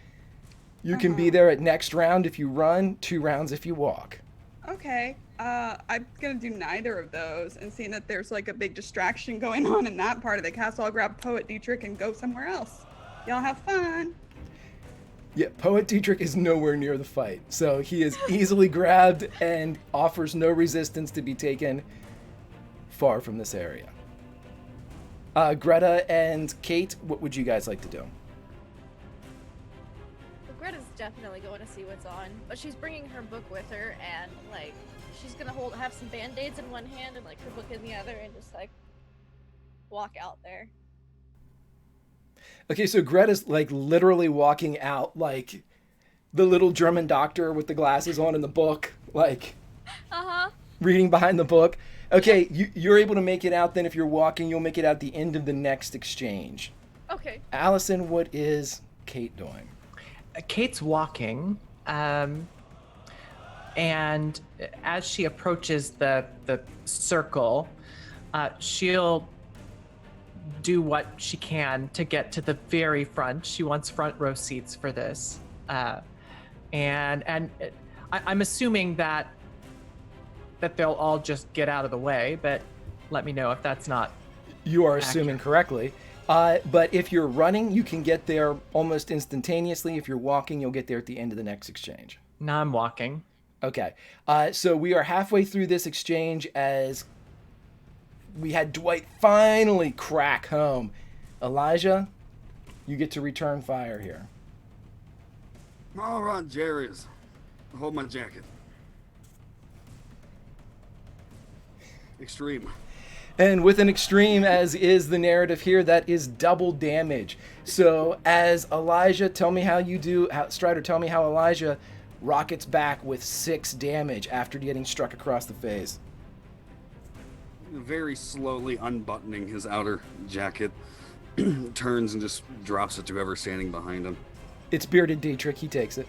You can be there at next round if you run, 2 rounds if you walk. Okay. I'm gonna do neither of those, and seeing that there's like a big distraction going on in that part of the castle, I'll grab Poet Dietrich and go somewhere else. Y'all have fun. Yeah, Poet Dietrich is nowhere near the fight, so he is easily grabbed and offers no resistance to be taken far from this area. Greta and Kate, what would you guys like to do? Well, Greta's definitely going to see what's on, but she's bringing her book with her, and like she's gonna have some band-aids in one hand and like her book in the other, and just like walk out there. Okay, so Greta's like literally walking out like the little German doctor with the glasses on in the book, like reading behind the book. Okay, you're able to make it out then. If you're walking, you'll make it out at the end of the next exchange. Okay. Allison, what is Kate doing? Kate's walking, and as she approaches the circle, she'll do what she can to get to the very front. She wants front row seats for this, and I'm assuming that they'll all just get out of the way, but let me know if that's not. You are assuming correctly. But if you're running, you can get there almost instantaneously. If you're walking, you'll get there at the end of the next exchange. No, I'm walking. Okay. So we are halfway through this exchange as we had Dwight finally crack home. Elijah, you get to return fire here. All right, Jerry's. Hold my jacket. Extreme. And with an extreme, as is the narrative here, that is double damage. So as Elijah, Strider, tell me how Elijah rockets back with 6 damage after getting struck across the face. Very slowly unbuttoning his outer jacket, turns and just drops it to whoever's standing behind him. It's bearded Dietrich, he takes it.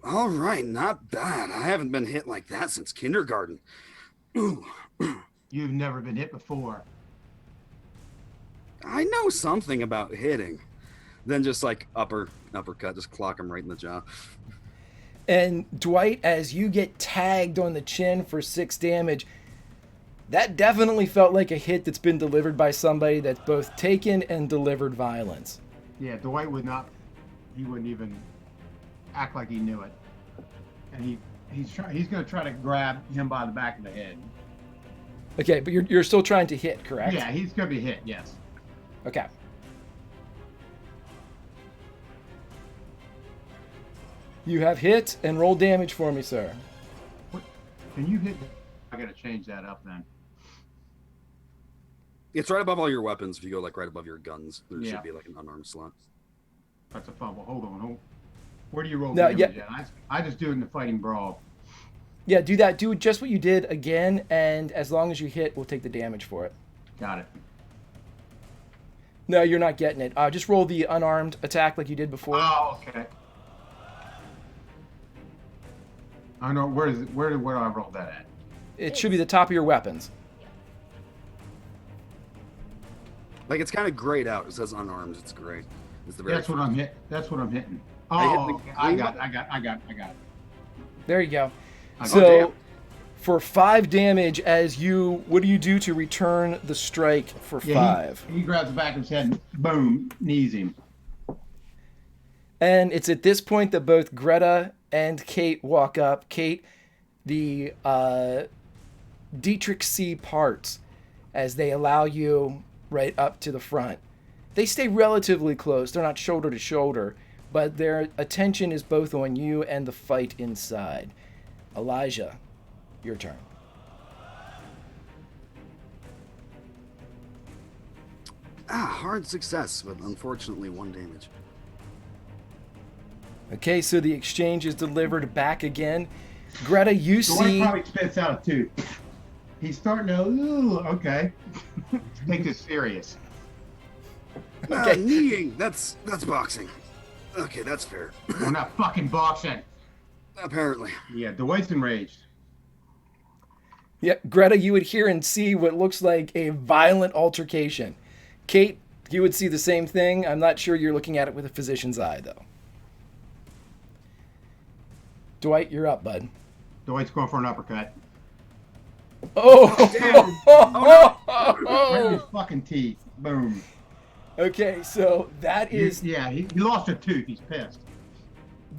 All right, not bad. I haven't been hit like that since kindergarten. Ooh, You've never been hit before. I know something about hitting. Then just like uppercut, just clock him right in the jaw. And Dwight, as you get tagged on the chin for 6 damage, that definitely felt like a hit that's been delivered by somebody that's both taken and delivered violence. Yeah, Dwight would not. He wouldn't even act like he knew it. And he's going to try to grab him by the back of the head. Okay, but you're still trying to hit, correct? Yeah, he's going to be hit. Yes. Okay. You have hit and roll damage for me, sir. What, can you hit? I got to change that up then. It's right above all your weapons. If you go like right above your guns, there Yeah. should be like an unarmed slot. That's a fumble. Hold on. Where do you roll No, damage at? I just do it in the fighting brawl. Yeah, do that. Do just what you did again, and as long as you hit, we'll take the damage for it. Got it. No, you're not getting it. Just roll the unarmed attack like you did before. Oh, okay. I know where do I roll that at? It should be the top of your weapons. Like it's kind of grayed out. It says unarmed. It's great. It's the very. That's what I'm hitting. That's what I'm hitting. I hit Oh, the okay. I green got it. There you go. Oh, So, damn. for 5 damage, what do you do to return the strike for 5? He grabs the back of his head and boom, knees him. And it's at this point that both Greta and Kate walk up. Kate, the Dietrich C parts as they allow you right up to the front. They stay relatively close. They're not shoulder to shoulder, but their attention is both on you and the fight inside. Elijah, your turn. Hard success, but unfortunately 1 damage. Okay, so the exchange is delivered back again. Greta, you The one see... probably spits out a tooth. He's starting to, ooh, okay. Take this serious. Okay. Kneeing. That's boxing. Okay, that's fair. We're not fucking boxing. Apparently. Yeah, Dwight's enraged. Yeah, Greta, you would hear and see what looks like a violent altercation. Kate, you would see the same thing. I'm not sure you're looking at it with a physician's eye, though. Dwight, you're up, bud. Dwight's going for an uppercut. Oh! Right in his fucking teeth. Boom. Okay, so that is He lost a tooth. He's pissed.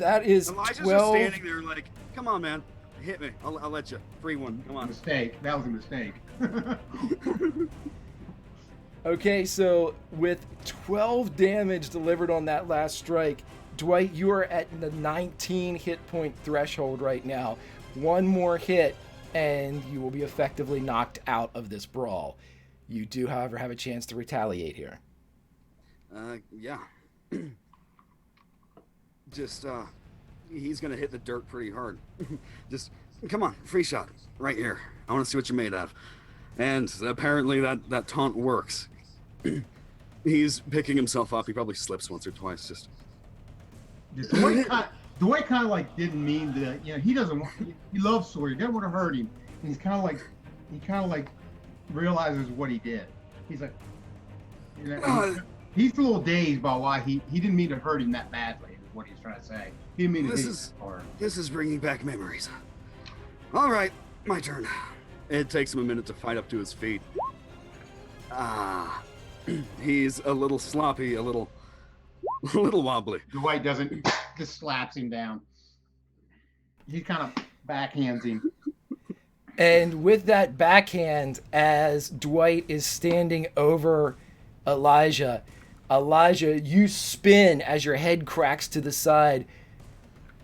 Elijah's 12. just standing there like, come on, man. Hit me. I'll let you. Free one. Come on. Mistake. That was a mistake. Okay, so with 12 damage delivered on that last strike, Dwight, you are at the 19 hit point threshold right now. One more hit, and you will be effectively knocked out of this brawl. You do, however, have a chance to retaliate here. Yeah. Just, he's gonna hit the dirt pretty hard. Just, come on, free shot. Right here. I want to see what you're made of. And apparently that taunt works. He's picking himself up. He probably slips once or twice. Just. Dwight kind of like didn't mean to, he doesn't want, he loves Sawyer, he doesn't want to hurt him. And he kind of like realizes what he did. He's like, he's a little dazed by why he didn't mean to hurt him that badly, is what he's trying to say. He didn't mean to hit him hard. This is bringing back memories. All right, my turn. It takes him a minute to fight up to his feet. He's a little sloppy, a little wobbly. Dwight just slaps him down. He kind of backhands him. And with that backhand, as Dwight is standing over Elijah, you spin as your head cracks to the side.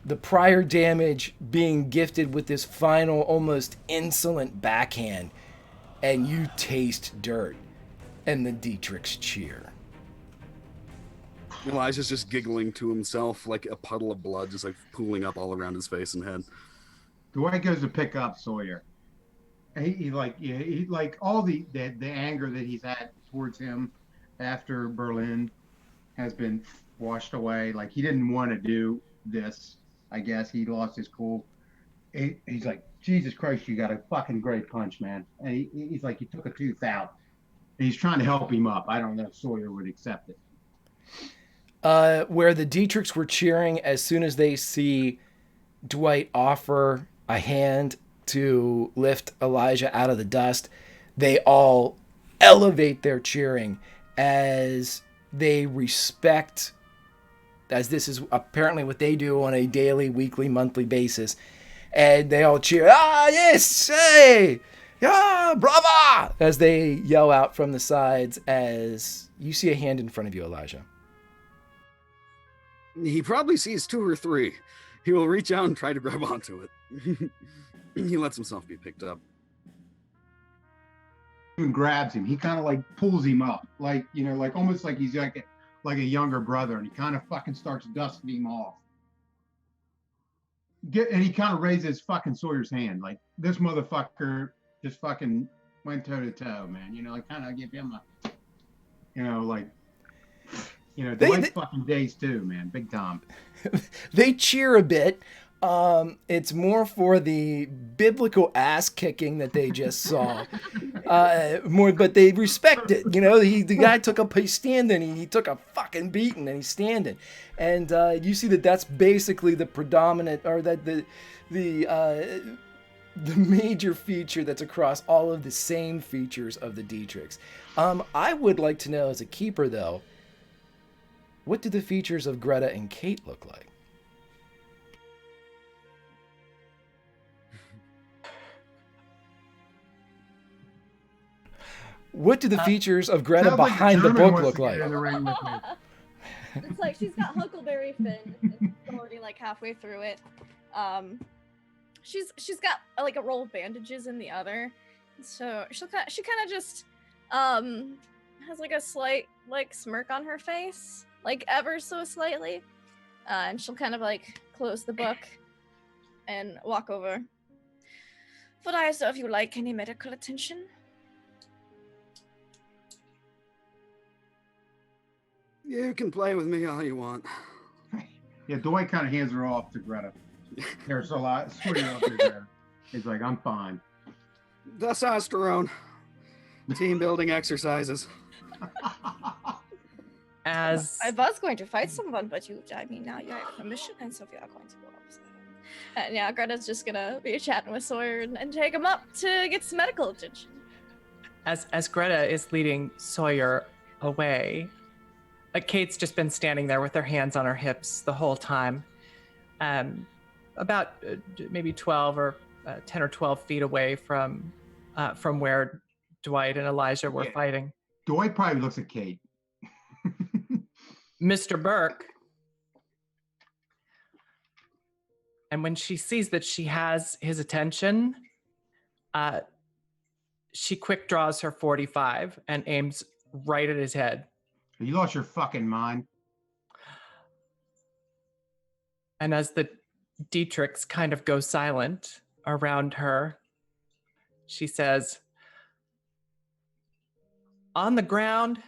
The prior damage being gifted with this final, almost insolent backhand. And you taste dirt. And the Dietrichs cheer. Elijah's just giggling to himself like a puddle of blood just like pooling up all around his face and head. Dwight goes to pick up Sawyer. He all the anger that he's had towards him after Berlin has been washed away. Like he didn't want to do this, I guess he lost his cool. He's like, Jesus Christ, you got a fucking great punch, man. And he's like, you took a tooth out. And he's trying to help him up. I don't know if Sawyer would accept it. Where the Dietrichs were cheering as soon as they see Dwight offer a hand to lift Elijah out of the dust, they all elevate their cheering as they respect, as this is apparently what they do on a daily, weekly, monthly basis. And they all cheer, ah, yes, hey, yeah, brava, as they yell out from the sides as you see a hand in front of you, Elijah. He probably sees 2 or 3. He will reach out and try to grab onto it. He lets himself be picked up. Even grabs him. He kind of like pulls him up, like, you know, like almost like he's like a younger brother, and he kind of fucking starts dusting him off. And he kind of raises fucking Sawyer's hand, like this motherfucker just fucking went toe to toe, man. You know, like kind of give him a, you know, like, you know, Dwight's fucking days too, man, big time. They cheer a bit. It's more for the biblical ass kicking that they just saw. But they respect it. You know, the guy he's standing. He took a fucking beating and he's standing. And you see that that's basically the predominant, or that the major feature that's across all of the same features of the Dietrichs. I would like to know, as a keeper though, what do the features of Greta and Kate look like? What do the features of Greta behind the book look like? It's like she's got Huckleberry Finn. It's already like halfway through it. She's got like a roll of bandages in the other, so she kind of just has like a slight like smirk on her face, like ever so slightly, and she'll kind of like close the book and walk over. Would I serve you like any medical attention? You can play with me all you want. Yeah, Dwight kind of hands her off to Greta. There's a lot. Greta. He's like, I'm fine. Testosterone. Team building exercises. As I was going to fight someone, but now you have permission, and so we are going to go upstairs. And yeah, Greta's just gonna be chatting with Sawyer and take him up to get some medical attention. as Greta is leading Sawyer away, Kate's just been standing there with her hands on her hips the whole time, about maybe 12 or 10 or 12 feet away from where Dwight and Elijah were fighting. Dwight probably looks at Kate. Mr. Burke. And when she sees that she has his attention, she quick draws her .45 and aims right at his head. You lost your fucking mind. And as the Dietrichs kind of go silent around her, she says, "On the ground,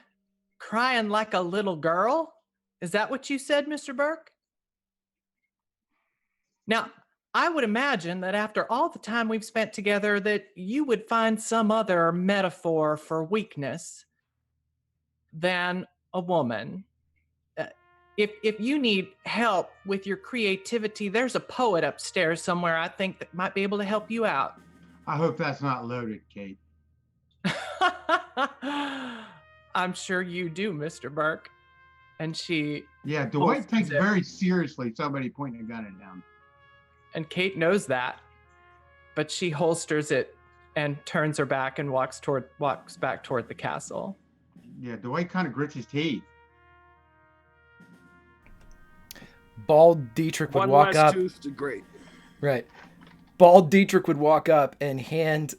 crying like a little girl? Is that what you said, Mr. Burke?" Now, I would imagine that after all the time we've spent together, that you would find some other metaphor for weakness than a woman. If you need help with your creativity, there's a poet upstairs somewhere I think that might be able to help you out. I hope that's not loaded, Kate. I'm sure you do, Mr. Burke. And she... Yeah, Dwight takes very seriously somebody pointing a gun at him. And Kate knows that. But she holsters it and turns her back and walks back toward the castle. Yeah, Dwight kind of grits his teeth. Bald Dietrich would walk up. One less tooth to grate. Right. Bald Dietrich would walk up and hand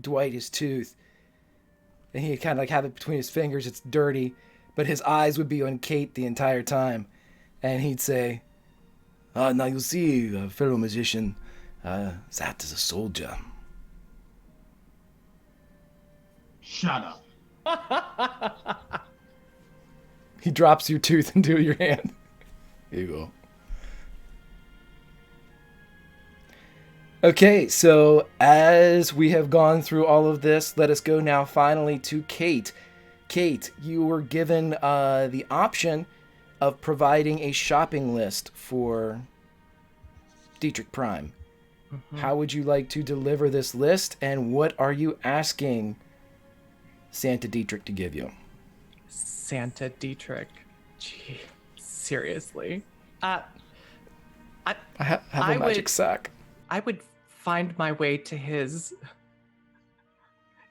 Dwight his tooth. And he'd kind of like have it between his fingers. It's dirty. But his eyes would be on Kate the entire time. And he'd say, "Now you'll see, fellow musician, that is a soldier." Shut up. He drops your tooth into your hand. Here you go. Okay, so as we have gone through all of this, let us go now finally to Kate. Kate, you were given the option of providing a shopping list for Dietrich Prime. How would you like to deliver this list, and what are you asking Santa Dietrich to give you? Santa Dietrich. Gee, seriously. I have I a magic would- sack. I would find my way to his.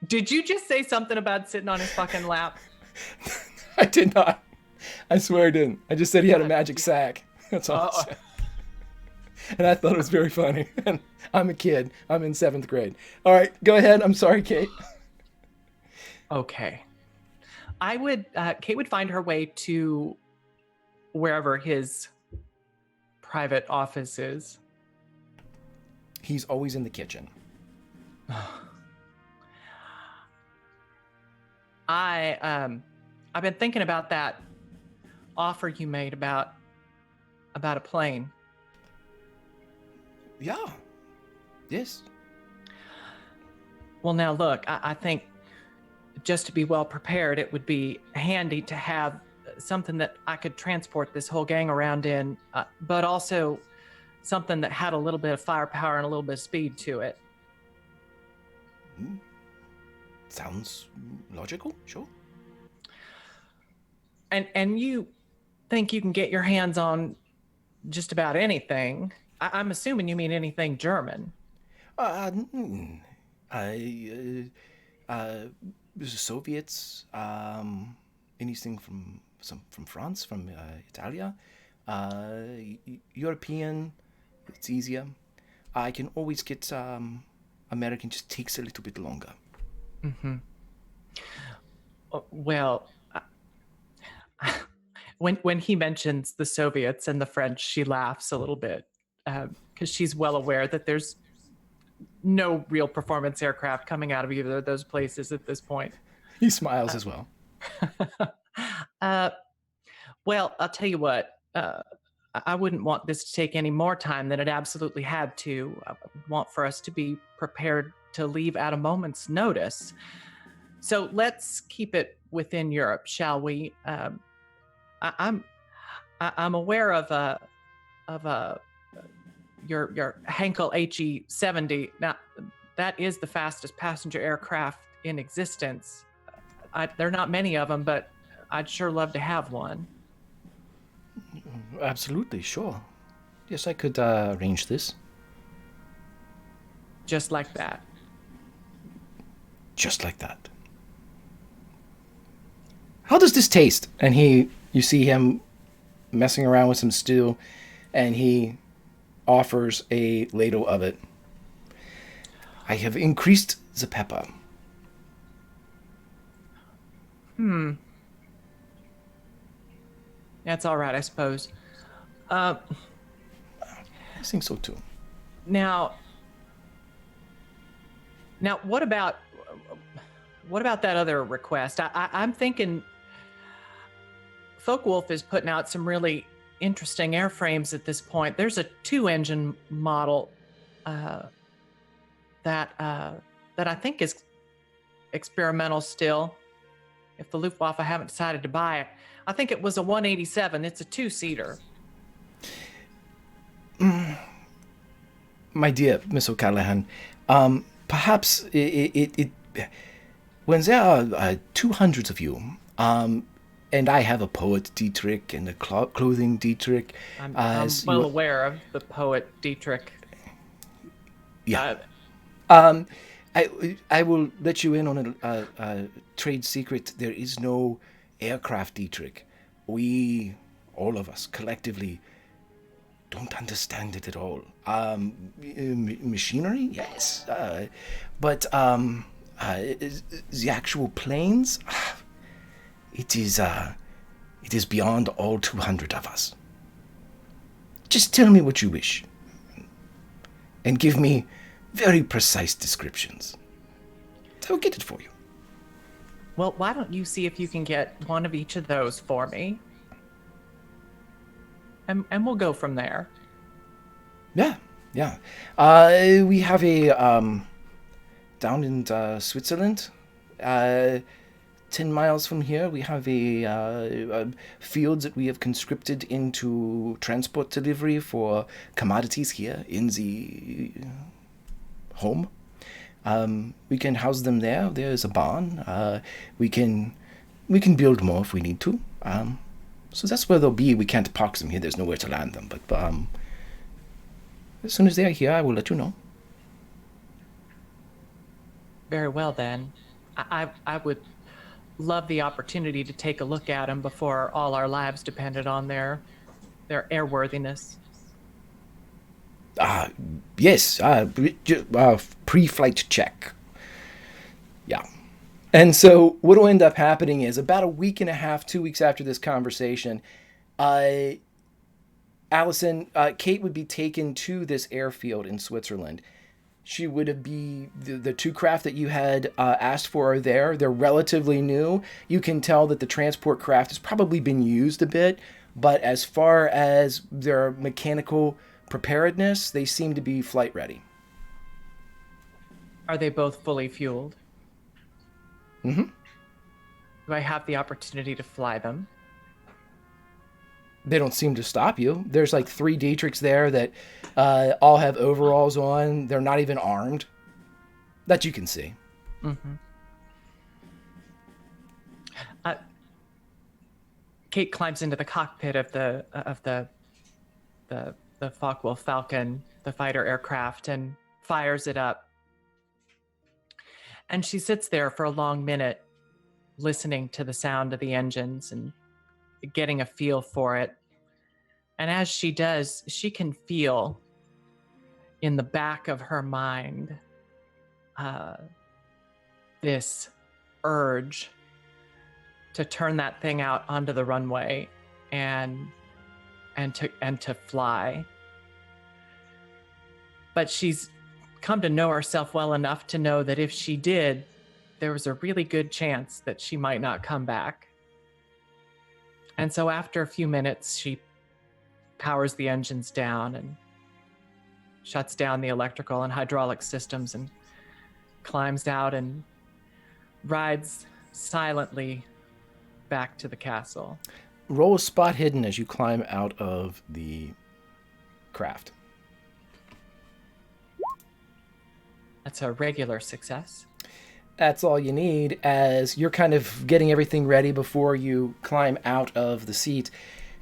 Did you just say something about sitting on his fucking lap? I did not. I swear I didn't. I just said he had a magic sack. That's all I said. And I thought it was very funny. And I'm a kid. I'm in 7th grade. All right, go ahead. I'm sorry, Kate. Okay. Kate would find her way to wherever his private office is. He's always in the kitchen. I've been thinking about that offer you made about a plane. Yeah. Yes. Well, now look, I think just to be well prepared, it would be handy to have something that I could transport this whole gang around in, but also something that had a little bit of firepower and a little bit of speed to it. Sounds logical, sure. And you think you can get your hands on just about anything? I'm assuming you mean anything German. The Soviets, anything from France, from Italia, European, it's easier. I can always get American, just takes a little bit longer. Mm-hmm. Well, when he mentions the Soviets and the French, she laughs a little bit because she's well aware that there's no real performance aircraft coming out of either of those places at this point. He smiles as well. Well, I'll tell you what. I wouldn't want this to take any more time than it absolutely had to. I want for us to be prepared to leave at a moment's notice. So let's keep it within Europe, shall we? I'm aware of your Henkel HE-70. Now, that is the fastest passenger aircraft in existence. There are not many of them, but I'd sure love to have one. Absolutely, sure. Yes, I could arrange this. Just like that. Just like that. How does this taste? And you see him messing around with some stew, and he offers a ladle of it. I have increased the pepper. That's all right, I suppose. I think so too. Now, what about that other request? I'm thinking Folkwolf is putting out some really interesting airframes at this point. There's a 2-engine model that I think is experimental still. If the Luftwaffe haven't decided to buy it, I think it was a 187. It's a 2-seater. My dear Miss O'Callaghan, perhaps it when there are 200 of you, and I have a poet Dietrich and a clothing Dietrich. I'm well aware of the poet Dietrich. Yeah. I will let you in on a trade secret. There is no aircraft Dietrich. We, all of us, collectively, don't understand it at all. Machinery, yes, but the actual planes, it is beyond all 200 of us. Just tell me what you wish, and give me very precise descriptions. I'll get it for you. Well, why don't you see if you can get one of each of those for me? And we'll go from there. Yeah, Yeah. We have a down in Switzerland, 10 miles from here. We have a field that we have conscripted into transport delivery for commodities here in the home. We can house them there. There's a barn. We can build more if we need to. So that's where they'll be. We can't park them here. There's nowhere to land them. But as soon as they're here, I will let you know. Very well then. I would love the opportunity to take a look at them before all our lives depended on their airworthiness. Yes. Pre-flight check. Yeah. And so what will end up happening is about a week and a half, 2 weeks after this conversation, Allison, Kate would be taken to this airfield in Switzerland. She would be the two craft that you had asked for are there. They're relatively new. You can tell that the transport craft has probably been used a bit, but as far as their mechanical preparedness, they seem to be flight ready. Are they both fully fueled? Mm-hmm. Do I have the opportunity to fly them? They don't seem to stop you. There's like 3 Dietrichs there that all have overalls on. They're not even armed. That you can see. Mm-hmm. Kate climbs into the cockpit of the Focke-Wulf Falcon, the fighter aircraft, and fires it up. And she sits there for a long minute, listening to the sound of the engines and getting a feel for it. And as she does, she can feel in the back of her mind this urge to turn that thing out onto the runway and to fly. But she's come to know herself well enough to know that if she did, there was a really good chance that she might not come back. And so after a few minutes, she powers the engines down and shuts down the electrical and hydraulic systems and climbs out and rides silently back to the castle. Roll a spot hidden as you climb out of the craft. That's a regular success. That's all you need as you're kind of getting everything ready before you climb out of the seat.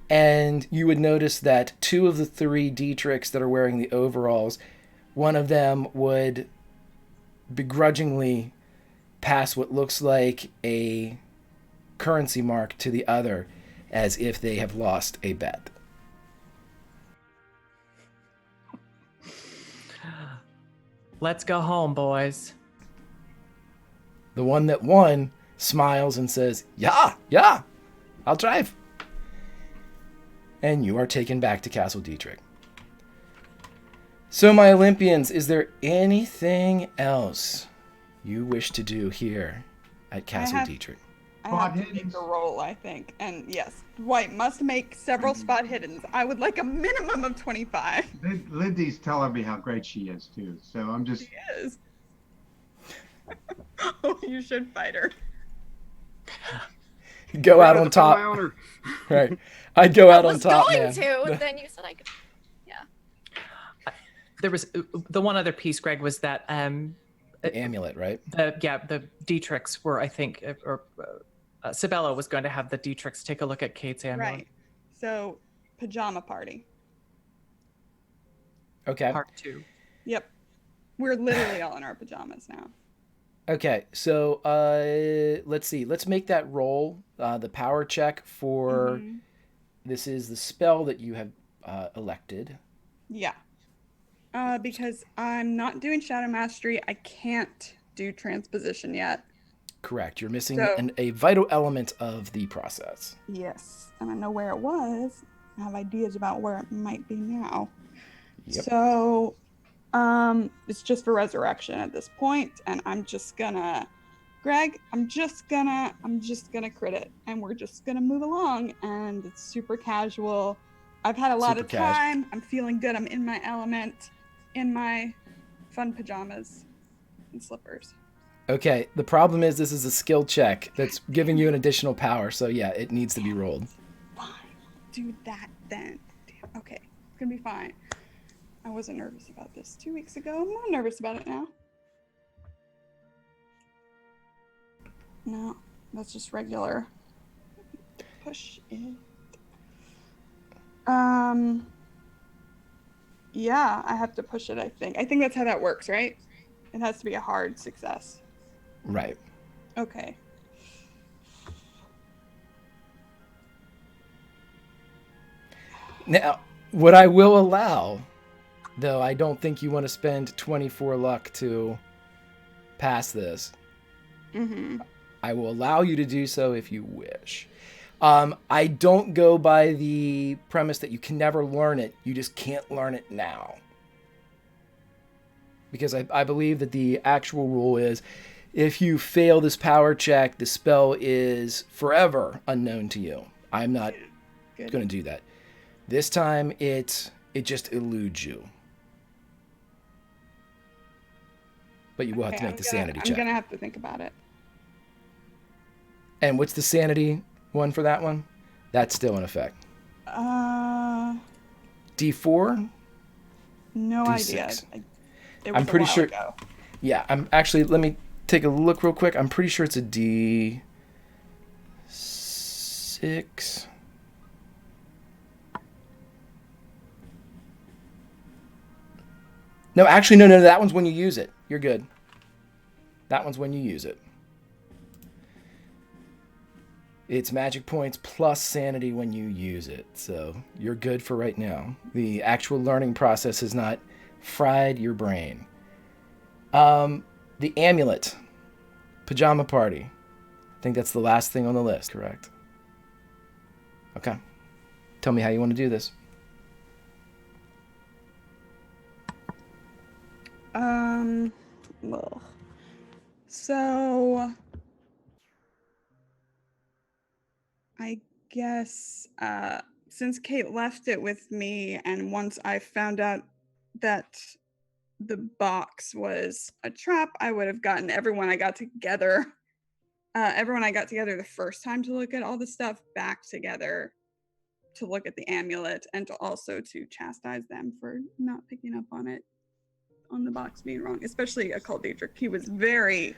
And you would notice that 2 of the 3 Dietrichs that are wearing the overalls, one of them would begrudgingly pass what looks like a currency mark to the other as if they have lost a bet. Let's go home, boys. The one that won smiles and says, yeah, I'll drive. And you are taken back to Castle Dietrich. So, my Olympians, is there anything else you wish to do here at Castle Dietrich? I have to make a roll, I think. And yes, Dwight must make several spot hiddens. I would like a minimum of 25. Lindy's telling me how great she is, too. So I'm just... She is. Oh, you should fight her. Go out on top. Right. I'd go out on top, man. I was going to, then you said I could. Yeah. There was the one other piece, Greg, was that the amulet, right? The Dietrichs were, I think, Sabella was going to have the Dietrichs take a look at Kate's amulet. Right. So, pajama party. Okay. Part 2. Yep. We're literally all in our pajamas now. Okay, so let's see. Let's make that roll. The power check for this is the spell that you have elected. Yeah. Because I'm not doing Shadow Mastery, I can't do transposition yet. Correct. You're missing a vital element of the process. Yes, and I know where it was. I have ideas about where it might be now. Yep. So, it's just for resurrection at this point, and I'm just gonna, Greg, I'm just gonna crit it, and we're just gonna move along, and it's super casual. I've had a lot of time. I'm feeling good. I'm in my element. in my fun pajamas and slippers. Okay, the problem is this is a skill check that's giving you an additional power, so yeah, it needs to be rolled. Fine. Do that then. Damn. Okay. It's gonna be fine. I wasn't nervous about this 2 weeks ago. I'm not nervous about it now. No, that's just regular. Push it. Yeah, I have to push it, I think. I think that's how that works, right? It has to be a hard success. Right. Okay. Now, what I will allow, though I don't think you want to spend 24 luck to pass this, I will allow you to do so if you wish. I don't go by the premise that you can never learn it. You just can't learn it now. Because I believe that the actual rule is if you fail this power check, the spell is forever unknown to you. I'm not going to do that. This time it just eludes you. But you will have to make the sanity check. I'm going to have to think about it. And what's the sanity one for that one? That's still in effect. D4? No D6. idea. It was I'm pretty a while sure. ago. Yeah, I'm actually. Let me take a look real quick. I'm pretty sure it's a D6. No, actually, no. That one's when you use it. You're good. That one's when you use it. It's magic points plus sanity when you use it. So you're good for right now. The actual learning process has not fried your brain. The amulet. Pajama party. I think that's the last thing on the list, correct? Okay. Tell me how you want to do this. Well, so I guess since Kate left it with me, and once I found out that the box was a trap, I would have gotten everyone I got together the first time to look at all the stuff back together to look at the amulet and to also to chastise them for not picking up on it, on the box being wrong, especially Occult Dietrich. He was very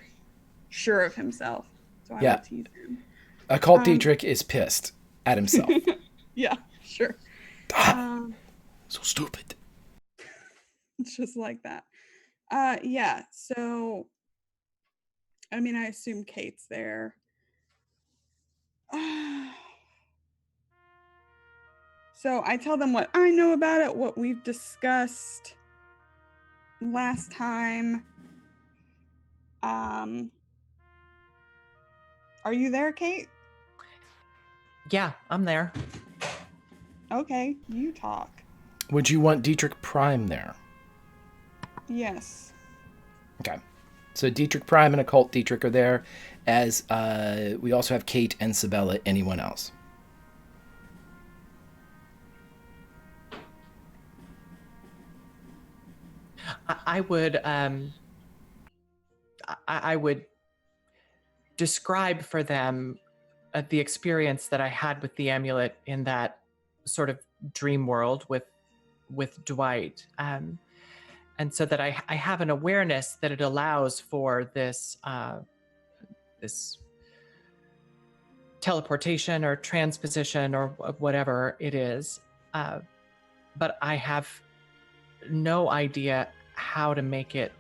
sure of himself, so I would tease him. Occult Dietrich is pissed at himself. Yeah, sure. So stupid. It's just like that. Yeah, so I mean, I assume Kate's there. So I tell them what I know about it, what we've discussed last time. Are you there, Kate? Yeah, I'm there. Okay, you talk. Would you want Dietrich Prime there? Yes. Okay. So Dietrich Prime and Occult Dietrich are there, as we also have Kate and Sabella. Anyone else? I would describe for them the experience that I had with the amulet in that sort of dream world with Dwight, and so that I have an awareness that it allows for this this teleportation or transposition or whatever it is, but I have no idea how to make it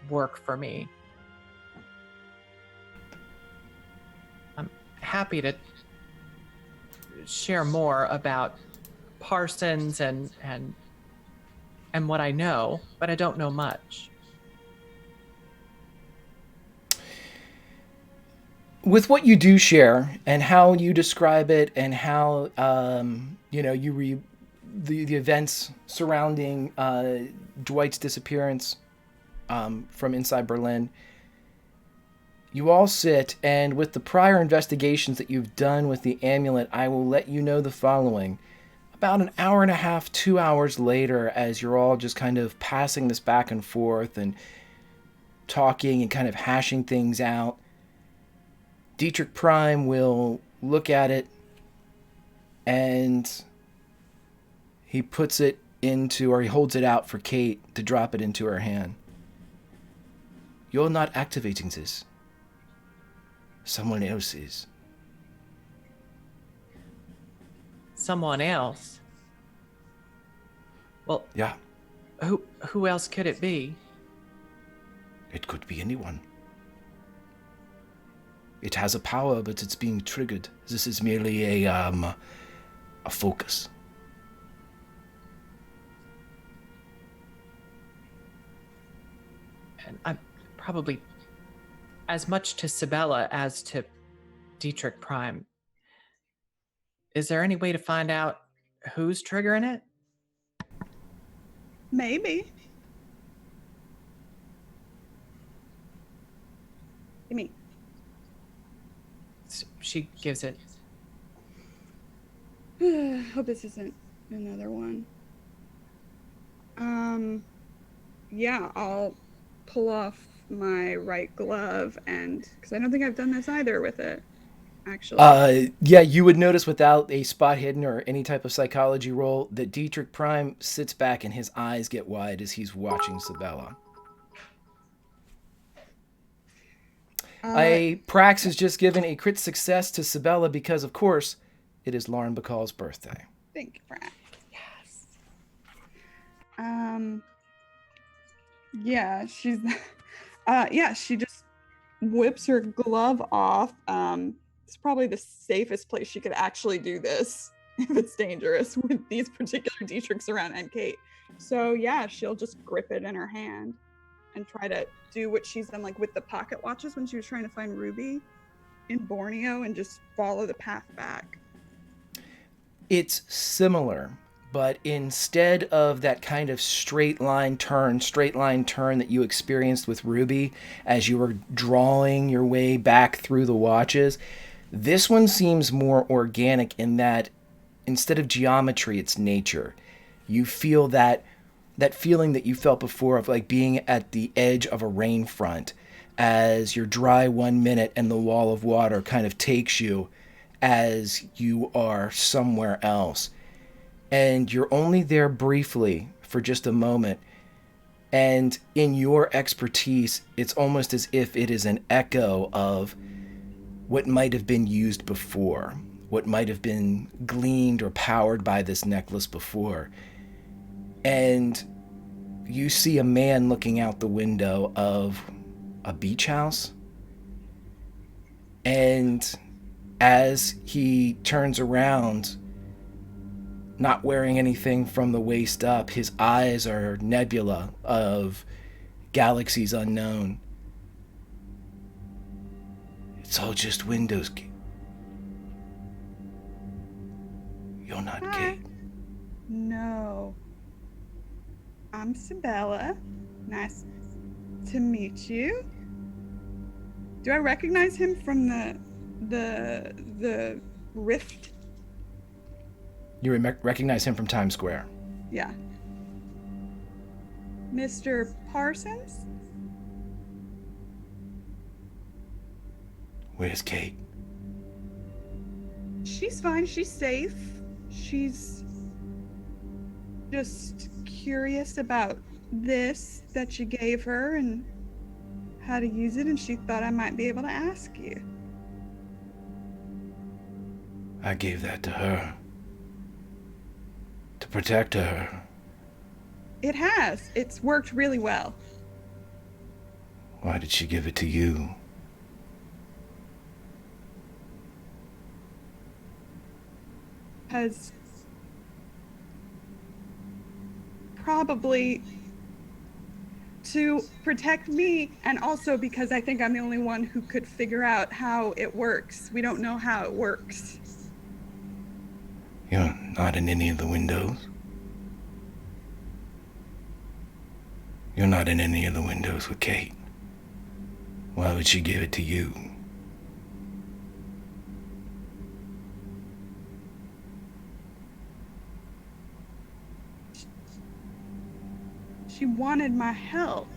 work for me. I'm happy to share more about Parsons and what I know, but I don't know much. With what you do share and how you describe it and how you read the events surrounding Dwight's disappearance from inside Berlin, you all sit, and with the prior investigations that you've done with the amulet, I will let you know the following. about an hour and a half, 2 hours later, as you're all just kind of passing this back and forth and talking and kind of hashing things out, Dietrich Prime will look at it and he puts it into, or he holds it out for Kate to drop it into her hand. You're not activating this. Someone else is. Someone else? Well, Yeah, who else could it be? it could be anyone. It has a power, but it's being triggered. This is merely a focus. And I'm probably as much to Sabella as to Dietrich Prime. Is there any way to find out who's triggering it? Maybe. Give me. She gives it. Hope this isn't another one. Yeah, I'll pull off my right glove, and because I don't think I've done this either with it, actually. Yeah, you would notice without a spot hidden or any type of psychology roll that Dietrich Prime sits back and his eyes get wide as he's watching Sabella. Prax has just given a crit success to Sabella because, of course, it is Lauren Bacall's birthday. Thank you, Brad. Yes. Yeah, she's. Yeah, she just whips her glove off. It's probably the safest place she could actually do this if it's dangerous with these particular Dietrichs around and Kate. So yeah, she'll just grip it in her hand and try to do what she's done, like with the pocket watches when she was trying to find Ruby in Borneo, and just follow the path back. It's similar, but instead of that kind of straight line turn that you experienced with Ruby as you were drawing your way back through the watches, this one seems more organic in that instead of geometry, it's nature. You feel that feeling that you felt before of like being at the edge of a rain front as you're dry 1 minute and the wall of water kind of takes you as you are somewhere else. And you're only there briefly for just a moment. And in your expertise, it's almost as if it is an echo of what might have been used before, what might have been gleaned or powered by this necklace before. And you see a man looking out the window of a beach house. And as he turns around, not wearing anything from the waist up, his eyes are nebula of galaxies unknown. It's all just windows. You're not Kate. No. I'm Sabella. Nice to meet you. Do I recognize him from the rift? You recognize him from Times Square. Yeah. Mr. Parsons? Where's Kate? She's fine. She's safe. She's just curious about this that you gave her and how to use it, and she thought I might be able to ask you. I gave that to her. To protect her. It has. It's worked really well. Why did she give it to you? Because probably to protect me, and also because I think I'm the only one who could figure out how it works. We don't know how it works. You're not in any of the windows. You're not in any of the windows with Kate. Why would she give it to you? She wanted my help.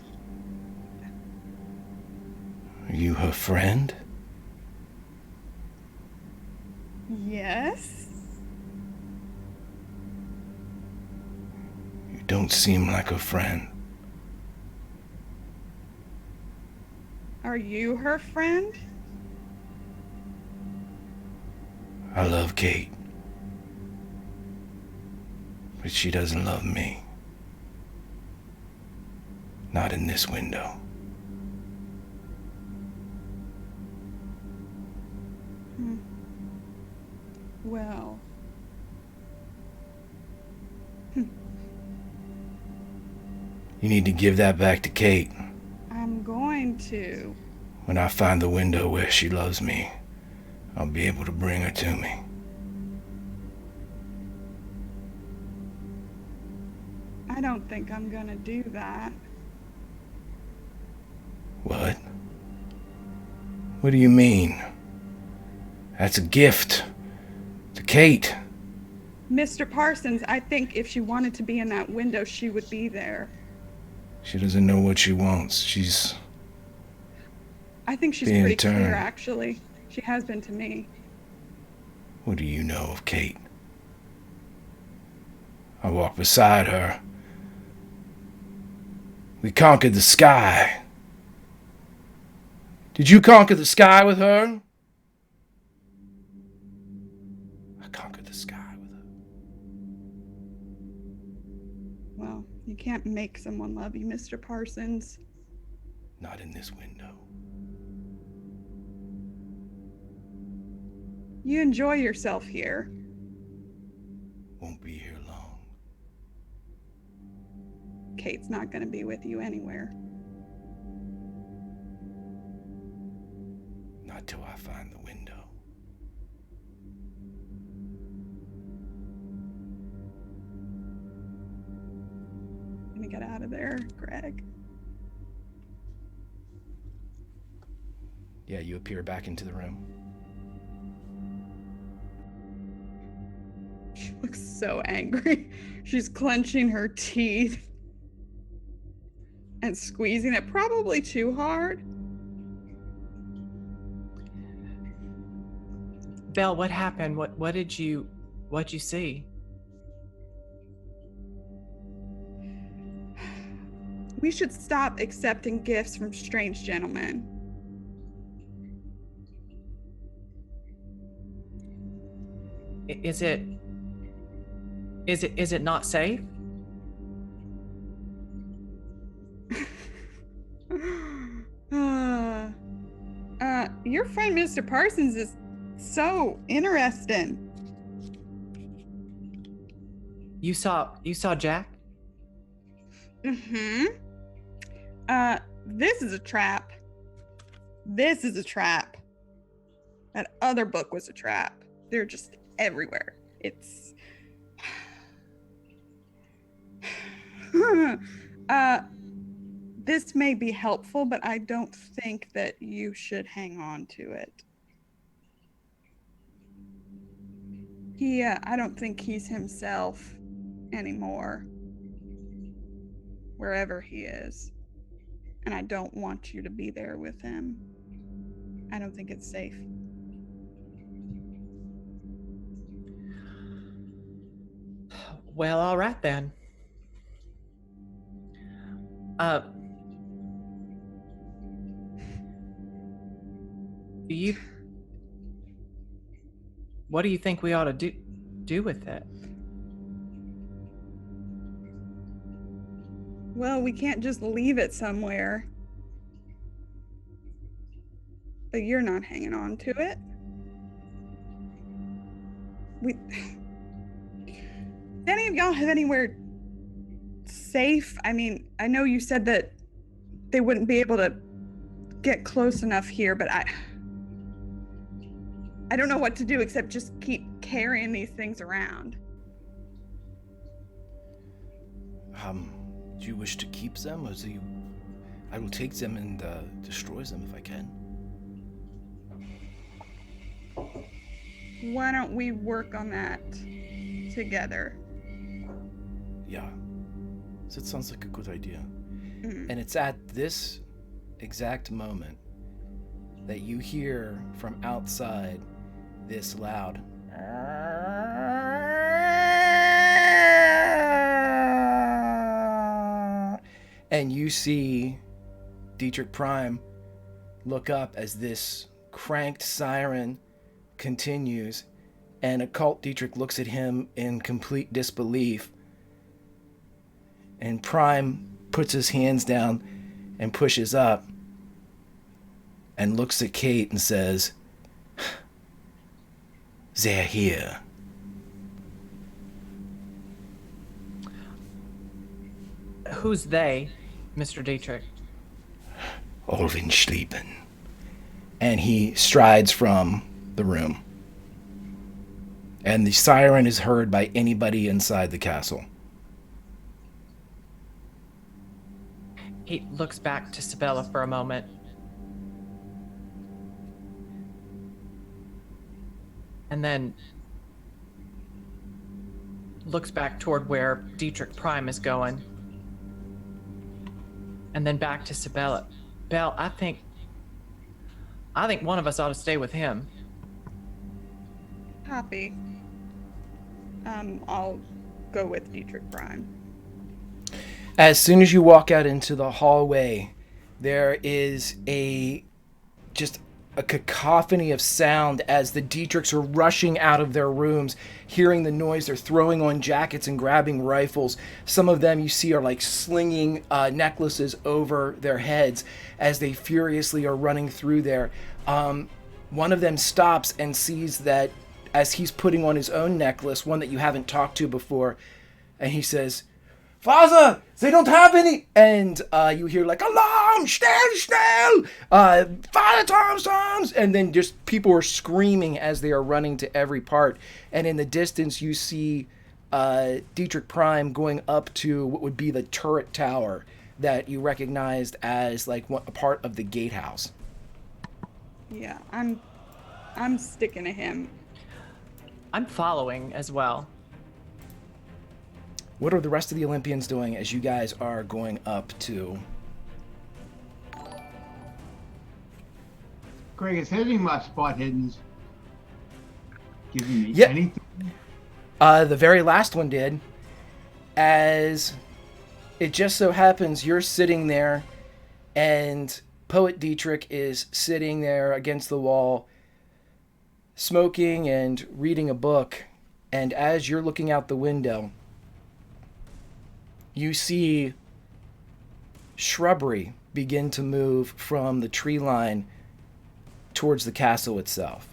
Are you her friend? Yes? You don't seem like a friend. Are you her friend? I love Kate. But she doesn't love me. Not in this window. Well. You need to give that back to Kate. I'm going to. When I find the window where she loves me, I'll be able to bring her to me. I don't think I'm gonna do that. What? What do you mean? That's a gift. To Kate. Mr. Parsons, I think if she wanted to be in that window, she would be there. She doesn't know what she wants. I think she's being pretty turned. clear, actually. She has been to me. What do you know of Kate? I walked beside her. We conquered the sky. Did you conquer the sky with her? I conquered the sky with her. Well, you can't make someone love you, Mr. Parsons. Not in this window. You enjoy yourself here. Won't be here long. Kate's not gonna be with you anywhere. Not till I find the window. I'm gonna get out of there, Greg. Yeah, you appear back into the room. She looks so angry. She's clenching her teeth and squeezing it probably too hard. Belle, what happened? What did you see? We should stop accepting gifts from strange gentlemen. Is it not safe? Your friend Mr. Parsons is so interesting. You saw Jack? Mm-hmm. This is a trap. This is a trap. That other book was a trap. They're just everywhere. It's this may be helpful, but I don't think that you should hang on to it. I don't think he's himself anymore, wherever he is. And I don't want you to be there with him. I don't think it's safe. Well, all right then. What do you think we ought to do with it? Well, we can't just leave it somewhere. But you're not hanging on to it. Any of y'all have anywhere safe? I mean, I know you said that they wouldn't be able to get close enough here, but I don't know what to do except just keep carrying these things around. Do you wish to keep them, or do you... I will take them and destroy them if I can. Why don't we work on that together? Yeah. So it sounds like a good idea. Mhm. And it's at this exact moment that you hear from outside this loud and you see Dietrich Prime look up as this cranked siren continues, and Occult Dietrich looks at him in complete disbelief. And Prime puts his hands down and pushes up and looks at Kate and says, "They're here." Who's they, Mr. Dietrich? Olven Schliepen. And he strides from the room. And the siren is heard by anybody inside the castle. He looks back to Sabella for a moment. And then looks back toward where Dietrich Prime is going. And then back to Sabella. Belle, I think one of us ought to stay with him. Happy. I'll go with Dietrich Prime. As soon as you walk out into the hallway, there is just a cacophony of sound as the Dietrichs are rushing out of their rooms, hearing the noise. They're throwing on jackets and grabbing rifles. Some of them you see are like slinging necklaces over their heads as they furiously are running through there. One of them stops and sees that as he's putting on his own necklace, one that you haven't talked to before, and he says, "Father, they don't have any." And you hear like, "Alarm, schnell, Father Tom's. And then just people are screaming as they are running to every part. And in the distance, you see Dietrich Prime going up to what would be the turret tower that you recognized as like a part of the gatehouse. Yeah, I'm sticking to him. I'm following as well. What are the rest of the Olympians doing as you guys are going up to? Greg, is hitting my spot hiddens giving me Yep. anything? The very last one did. As it just so happens, you're sitting there, and Poet Dietrich is sitting there against the wall, smoking and reading a book. And as you're looking out the window, you see shrubbery begin to move from the tree line towards the castle itself.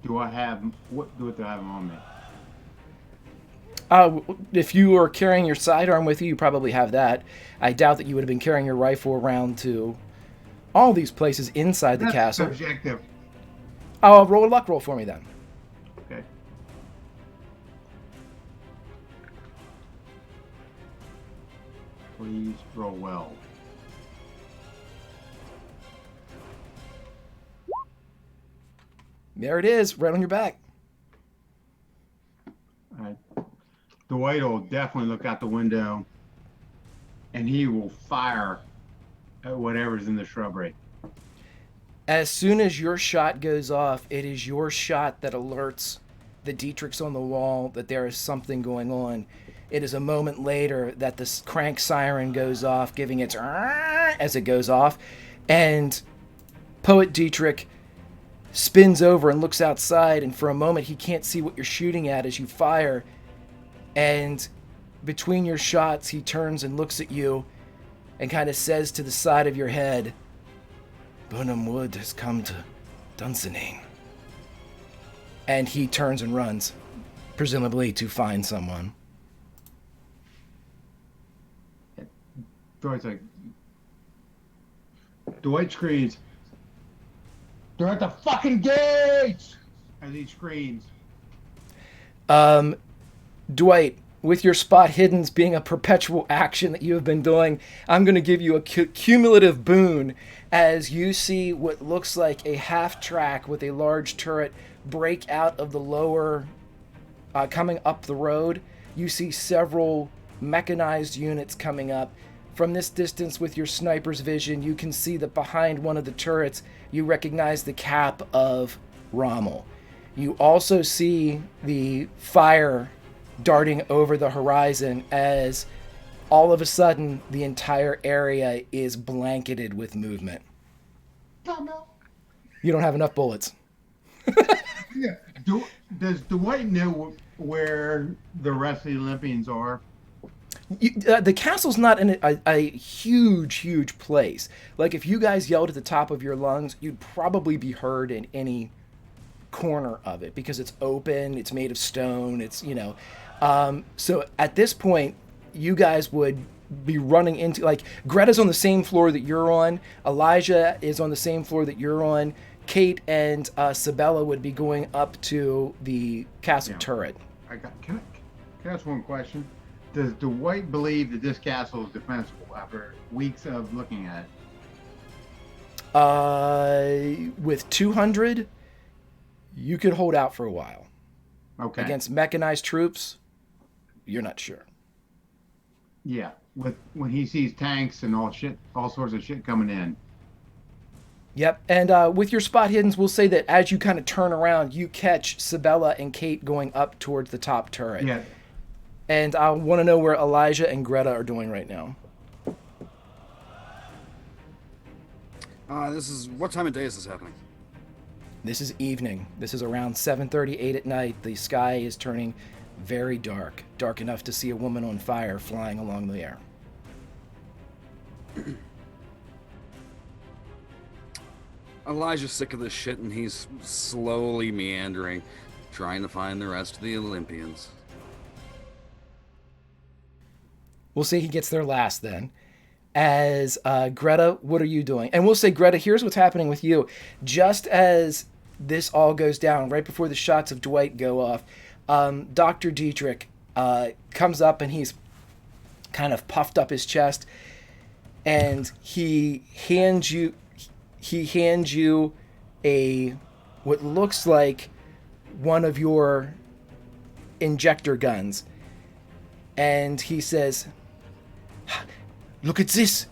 What do I have on me? If you are carrying your sidearm with you, you probably have that. I doubt that you would have been carrying your rifle around to all these places inside the That's castle. subjective. Oh, roll a luck roll for me then. Okay. Please roll well. There it is, right on your back. All right. Dwight will definitely look out the window, and he will fire at whatever's in the shrubbery. As soon as your shot goes off, it is your shot that alerts the Dietrichs on the wall that there is something going on. It is a moment later that the crank siren goes off, giving its as it goes off, and Poet Dietrich spins over and looks outside, and for a moment he can't see what you're shooting at as you fire, and between your shots he turns and looks at you and kind of says to the side of your head, "Burnham Wood has come to Dunsinane." And he turns and runs, presumably to find someone. Dwight's like, Dwight screams, "They're at the fucking gates!" as he screams. Dwight, with your spot hiddens being a perpetual action that you have been doing, I'm going to give you a cumulative boon as you see what looks like a half track with a large turret break out of the lower, coming up the road, you see several mechanized units coming up. From this distance with your sniper's vision, you can see that behind one of the turrets, you recognize the cap of Rommel. You also see the fire darting over the horizon as all of a sudden the entire area is blanketed with movement. You don't have enough bullets. Yeah. Does Dwight know where the rest of the Olympians are? The castle's not in a huge place. Like, if you guys yelled at the top of your lungs, you'd probably be heard in any corner of it because it's open, it's made of stone, it's, you know. So at this point, you guys would be running into, like, Greta's on the same floor that you're on, Elijah is on the same floor that you're on, Kate and Sabella would be going up to the castle turret. Can I ask one question? Does Dwight believe that this castle is defensible after weeks of looking at it? With 200, you could hold out for a while. Okay. Against mechanized troops, you're not sure. Yeah, when he sees tanks and all sorts of shit coming in. Yep, and with your spot hiddens, we'll say that as you kind of turn around, you catch Sabella and Kate going up towards the top turret. Yeah. And I want to know where Elijah and Greta are doing right now. What time of day is this happening? This is evening. This is around 7:38 at night. The sky is turning very dark. Dark enough to see a woman on fire flying along the air. Elijah's sick of this shit and he's slowly meandering, trying to find the rest of the Olympians. We'll say he gets there last then. As Greta, what are you doing? And we'll say, Greta, here's what's happening with you. Just as this all goes down, right before the shots of Dwight go off, Dr. Dietrich comes up and he's kind of puffed up his chest, and he hands you a what looks like one of your injector guns, and he says, "Look at this,"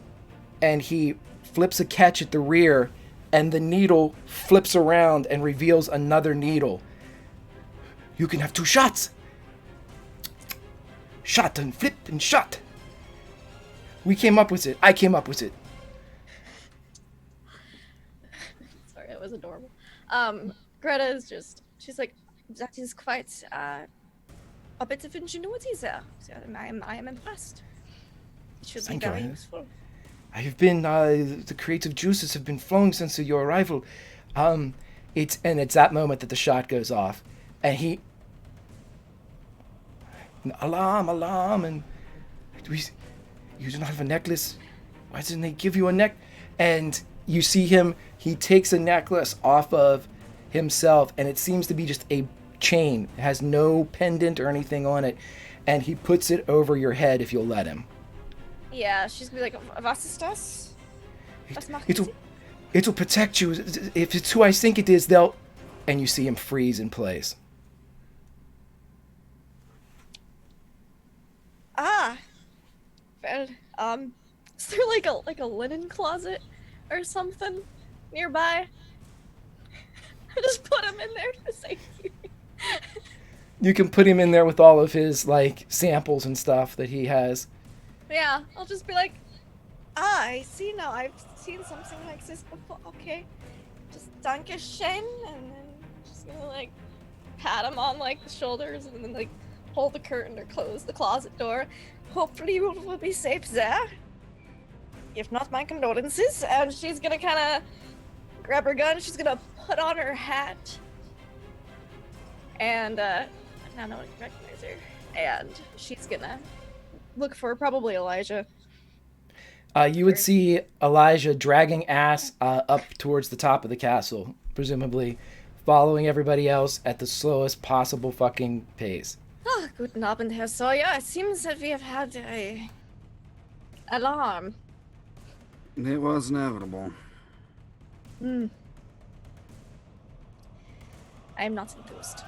and he flips a catch at the rear, and the needle flips around and reveals another needle. "You can have 2 shots. Shot and flip and shot. We came up with it. I came up with it." Sorry, that was adorable. Greta is she's like, that is quite a bit of ingenuity there. So I am impressed. It should Thank be very you. useful. I have been, the creative juices have been flowing since your arrival. It's that moment that the shot goes off, and he, alarm, and you do not have a necklace. Why didn't they give you a neck? And you see him, he takes a necklace off of himself, and it seems to be just a chain. It has no pendant or anything on it, and he puts it over your head if you'll let him. Yeah, she's gonna be like, was ist das? Was macht sie? It'll protect you. If it's who I think it is, they'll... And you see him freeze in place. Ah! Well, is there like a linen closet or something nearby? I just put him in there for safety. You can put him in there with all of his, like, samples and stuff that he has. Yeah, I'll just be like, I see now. I've seen something like this before. Okay, just danke schön, and then just gonna like pat him on like the shoulders, and then like pull the curtain or close the closet door. Hopefully you will be safe there. If not, my condolences. And she's gonna kind of grab her gun. She's gonna put on her hat, and now no one can recognize her. And she's gonna look for probably Elijah. You would see Elijah dragging ass up towards the top of the castle, presumably following everybody else at the slowest possible fucking pace. Ah, guten Abend, Herr Sawyer. It seems that we have had a alarm. It was inevitable. I am not enthused.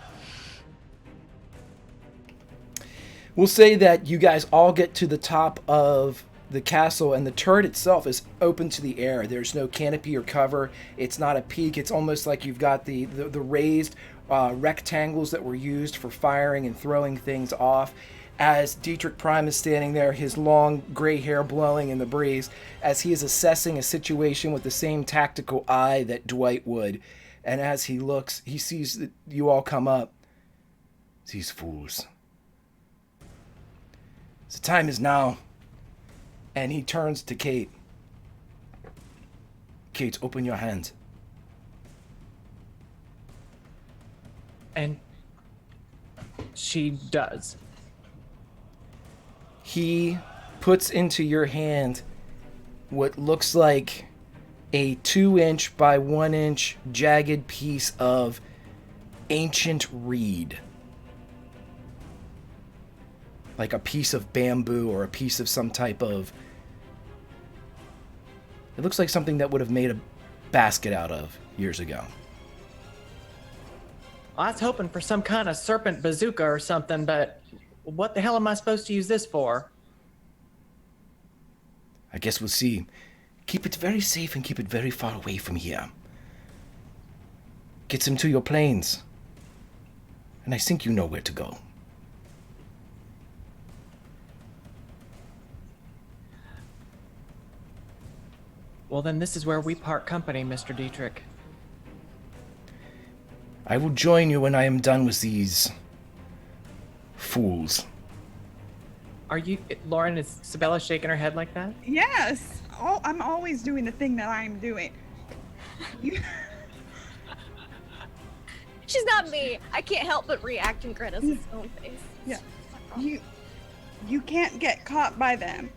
We'll say that you guys all get to the top of the castle, and the turret itself is open to the air. There's no canopy or cover. It's not a peak. It's almost like you've got the raised rectangles that were used for firing and throwing things off. As Dietrich Prime is standing there, his long gray hair blowing in the breeze, as he is assessing a situation with the same tactical eye that Dwight would. And as he looks, he sees that you all come up. These fools. The time is now. And he turns to Kate. Kate, open your hand. And she does. He puts into your hand what looks like a 2-inch by 1-inch jagged piece of ancient reed. Like a piece of bamboo or a piece of some type of... It looks like something that would have made a basket out of years ago. I was hoping for some kind of serpent bazooka or something, but what the hell am I supposed to use this for? I guess we'll see. Keep it very safe and keep it very far away from here. Get them to your planes. And I think you know where to go. Well, then this is where we part company, Mr. Dietrich. I will join you when I am done with these fools. Are you, Lauren, is Sabella shaking her head like that? Yes. Oh, I'm always doing the thing that I'm doing. She's not me. I can't help but react in Greta's own face. Yeah. You can't get caught by them.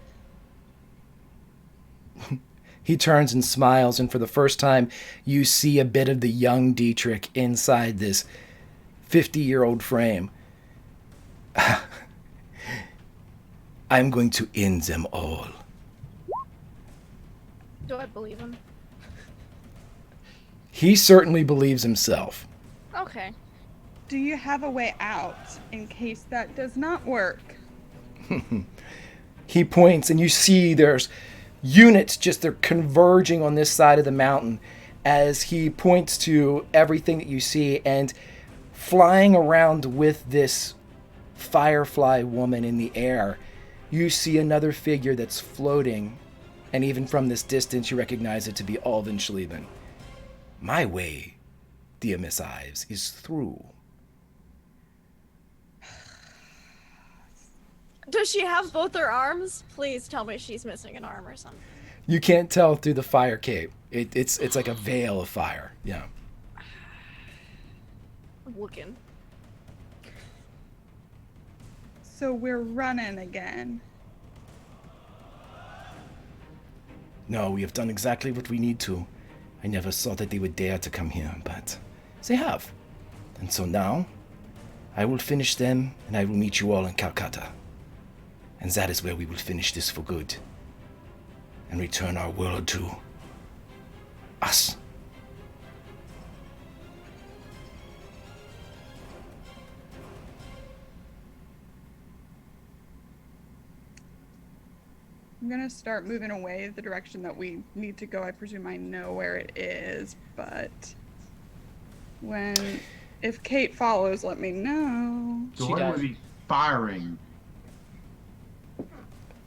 He turns and smiles, and for the first time, you see a bit of the young Dietrich inside this 50-year-old frame. I'm going to end them all. Do I believe him? He certainly believes himself. Okay. Do you have a way out in case that does not work? He points, and you see there's units they're converging on this side of the mountain as he points to everything that you see, and flying around with this firefly woman in the air, you see another figure that's floating, and even from this distance you recognize it to be Alvin Schleben. My way, dear Miss Ives, is through. Does she have both her arms? Please tell me she's missing an arm or something. You can't tell through the fire cape. It's like a veil of fire. Yeah. I'm looking. So we're running again. No, we have done exactly what we need to. I never thought that they would dare to come here, but they have. And so now, I will finish them, and I will meet you all in Calcutta. And that is where we will finish this for good. And return our world to us. I'm gonna start moving away the direction that we need to go. I presume I know where it is, but if Kate follows, let me know. So She what does. would be firing?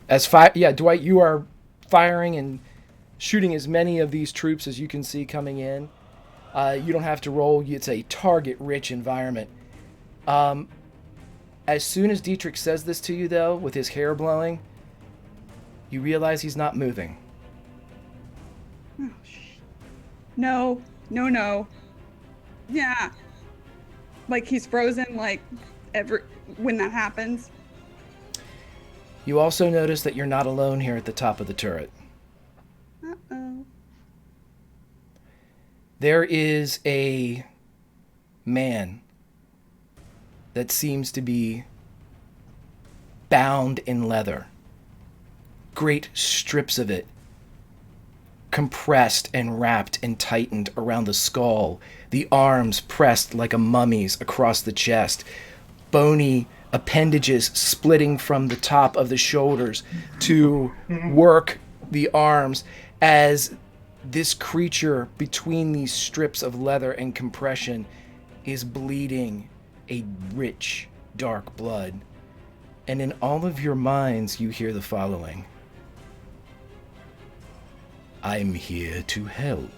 Dwight, you are firing and shooting as many of these troops as you can see coming in. You don't have to roll. It's a target-rich environment. As soon as Dietrich says this to you, though, with his hair blowing, you realize he's not moving. Oh, no. Yeah. Like he's frozen, like when that happens. You also notice that you're not alone here at the top of the turret. Uh-oh. There is a man that seems to be bound in leather. Great strips of it compressed and wrapped and tightened around the skull, the arms pressed like a mummy's across the chest, bony appendages splitting from the top of the shoulders to work the arms as this creature between these strips of leather and compression is bleeding a rich, dark blood. And in all of your minds, you hear the following. I'm here to help.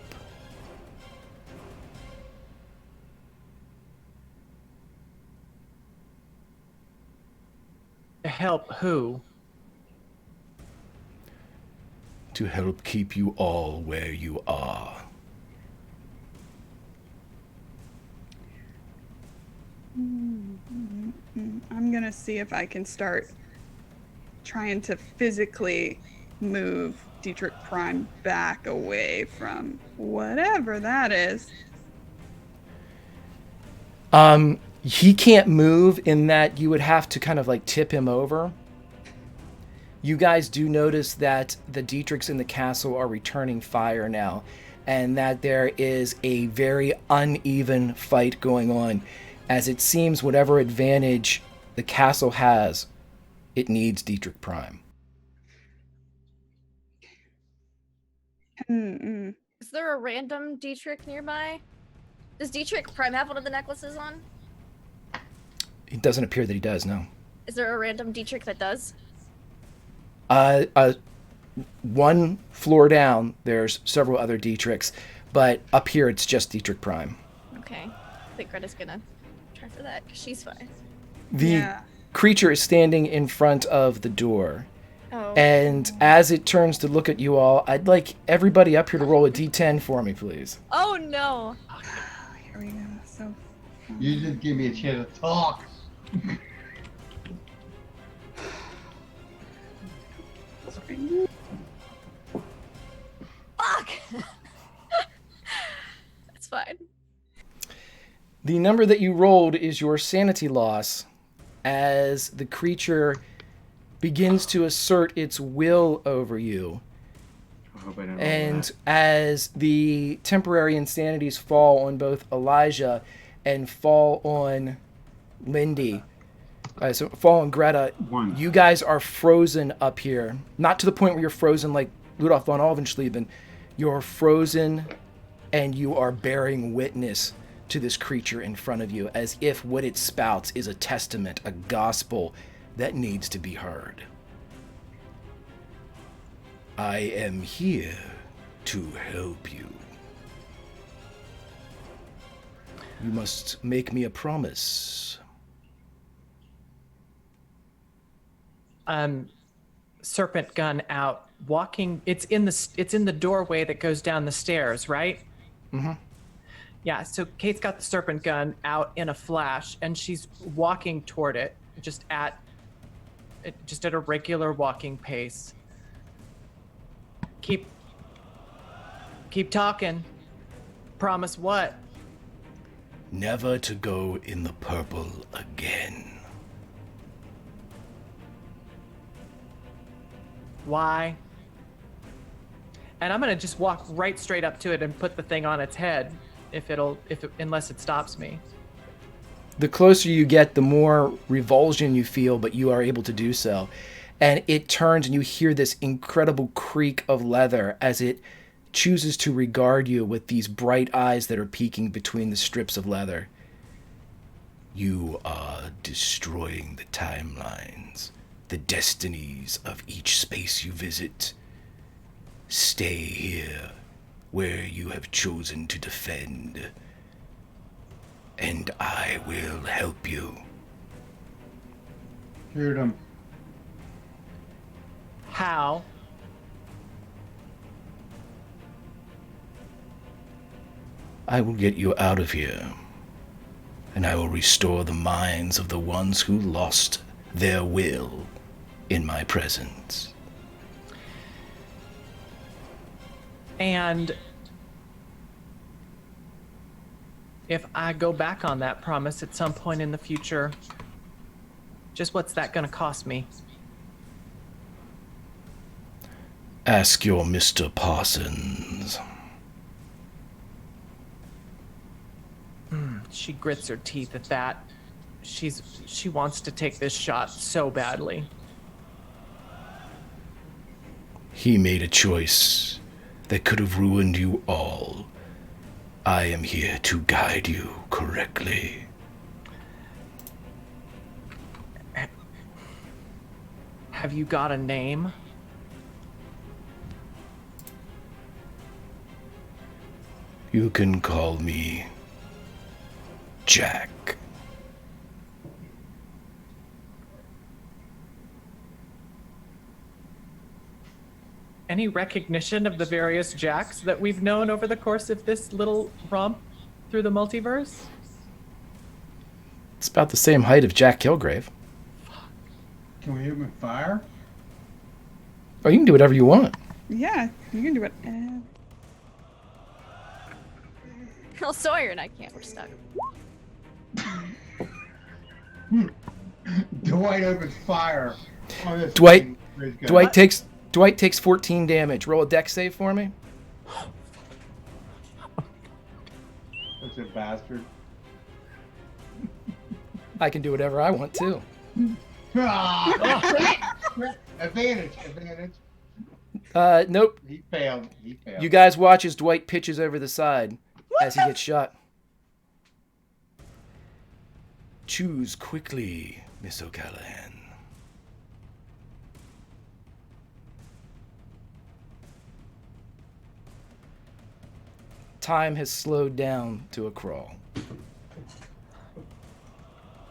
To help who? To help keep you all where you are. I'm gonna see if I can start trying to physically move Dietrich Prime back away from whatever that is. He can't move in that you would have to kind of like tip him over. You guys do notice that the Dietrichs in the castle are returning fire now, and that there is a very uneven fight going on, as it seems whatever advantage the castle has, it needs Dietrich Prime. Is there a random Dietrich nearby? Does Dietrich Prime have one of the necklaces on? It doesn't appear that he does, no. Is there a random Dietrich that does? One floor down, there's several other Dietrichs, but up here it's just Dietrich Prime. Okay. I think Greta's gonna try for that, because she's fine. The creature is standing in front of the door. Oh. And as it turns to look at you all, I'd like everybody up here to roll a d10 for me, please. Oh no! Here we go. So You just give me a chance to talk. Fuck! It's fine. The number that you rolled is your sanity loss as the creature begins to assert its will over you. I hope I don't roll And that. as the temporary insanities fall on both Elijah and fall on Lindy, so fall on Greta, One. you guys are frozen up here. Not to the point where you're frozen like Rudolph von Alvensleben. You're frozen and you are bearing witness to this creature in front of you as if what it spouts is a testament, a gospel that needs to be heard. I am here to help you. You must make me a promise. Serpent gun out, walking. It's in the doorway that goes down the stairs, right? Mm-hmm. Yeah. So Kate's got the serpent gun out in a flash, and she's walking toward it, just at a regular walking pace. Keep talking. Promise what? Never to go in the purple again. Why? And I'm gonna just walk right straight up to it and put the thing on its head, unless it stops me. The closer you get, the more revulsion you feel, but you are able to do so. And it turns and you hear this incredible creak of leather as it chooses to regard you with these bright eyes that are peeking between the strips of leather. You are destroying the timelines, the destinies of each space you visit. Stay here, where you have chosen to defend, and I will help you. Shoot him. How? I will get you out of here, and I will restore the minds of the ones who lost their will in my presence. And if I go back on that promise at some point in the future, just what's that going to cost me? Ask your Mr. Parsons. She grits her teeth at that. she wants to take this shot so badly. He made a choice that could have ruined you all. I am here to guide you correctly. Have you got a name? You can call me Jack. Any recognition of the various Jacks that we've known over the course of this little romp through the multiverse? It's about the same height of Jack Kilgrave. Can we hit him with fire? Oh, you can do whatever you want. Yeah, you can do it. Oh, Sawyer and I can't. We're stuck. Dwight opens fire. On this Dwight- thing. Praise God. Dwight takes 14 damage. Roll a dex save for me. Such a bastard. I can do whatever I want too. Ah! Advantage. Nope. He failed. You guys watch as Dwight pitches over the side as he gets shot. Choose quickly, Miss O'Callahan. Time has slowed down to a crawl.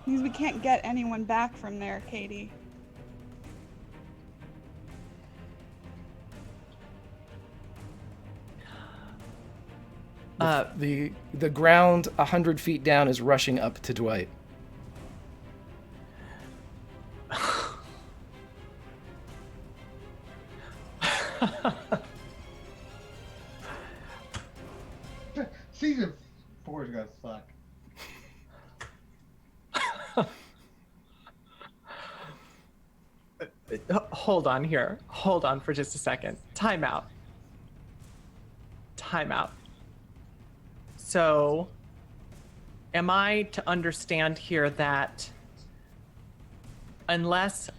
Means we can't get anyone back from there, Katie. The ground 100 feet down is rushing up to Dwight. Season 4 is gonna suck. Hold on here. Hold on for just a second. Time out. So, am I to understand here that unless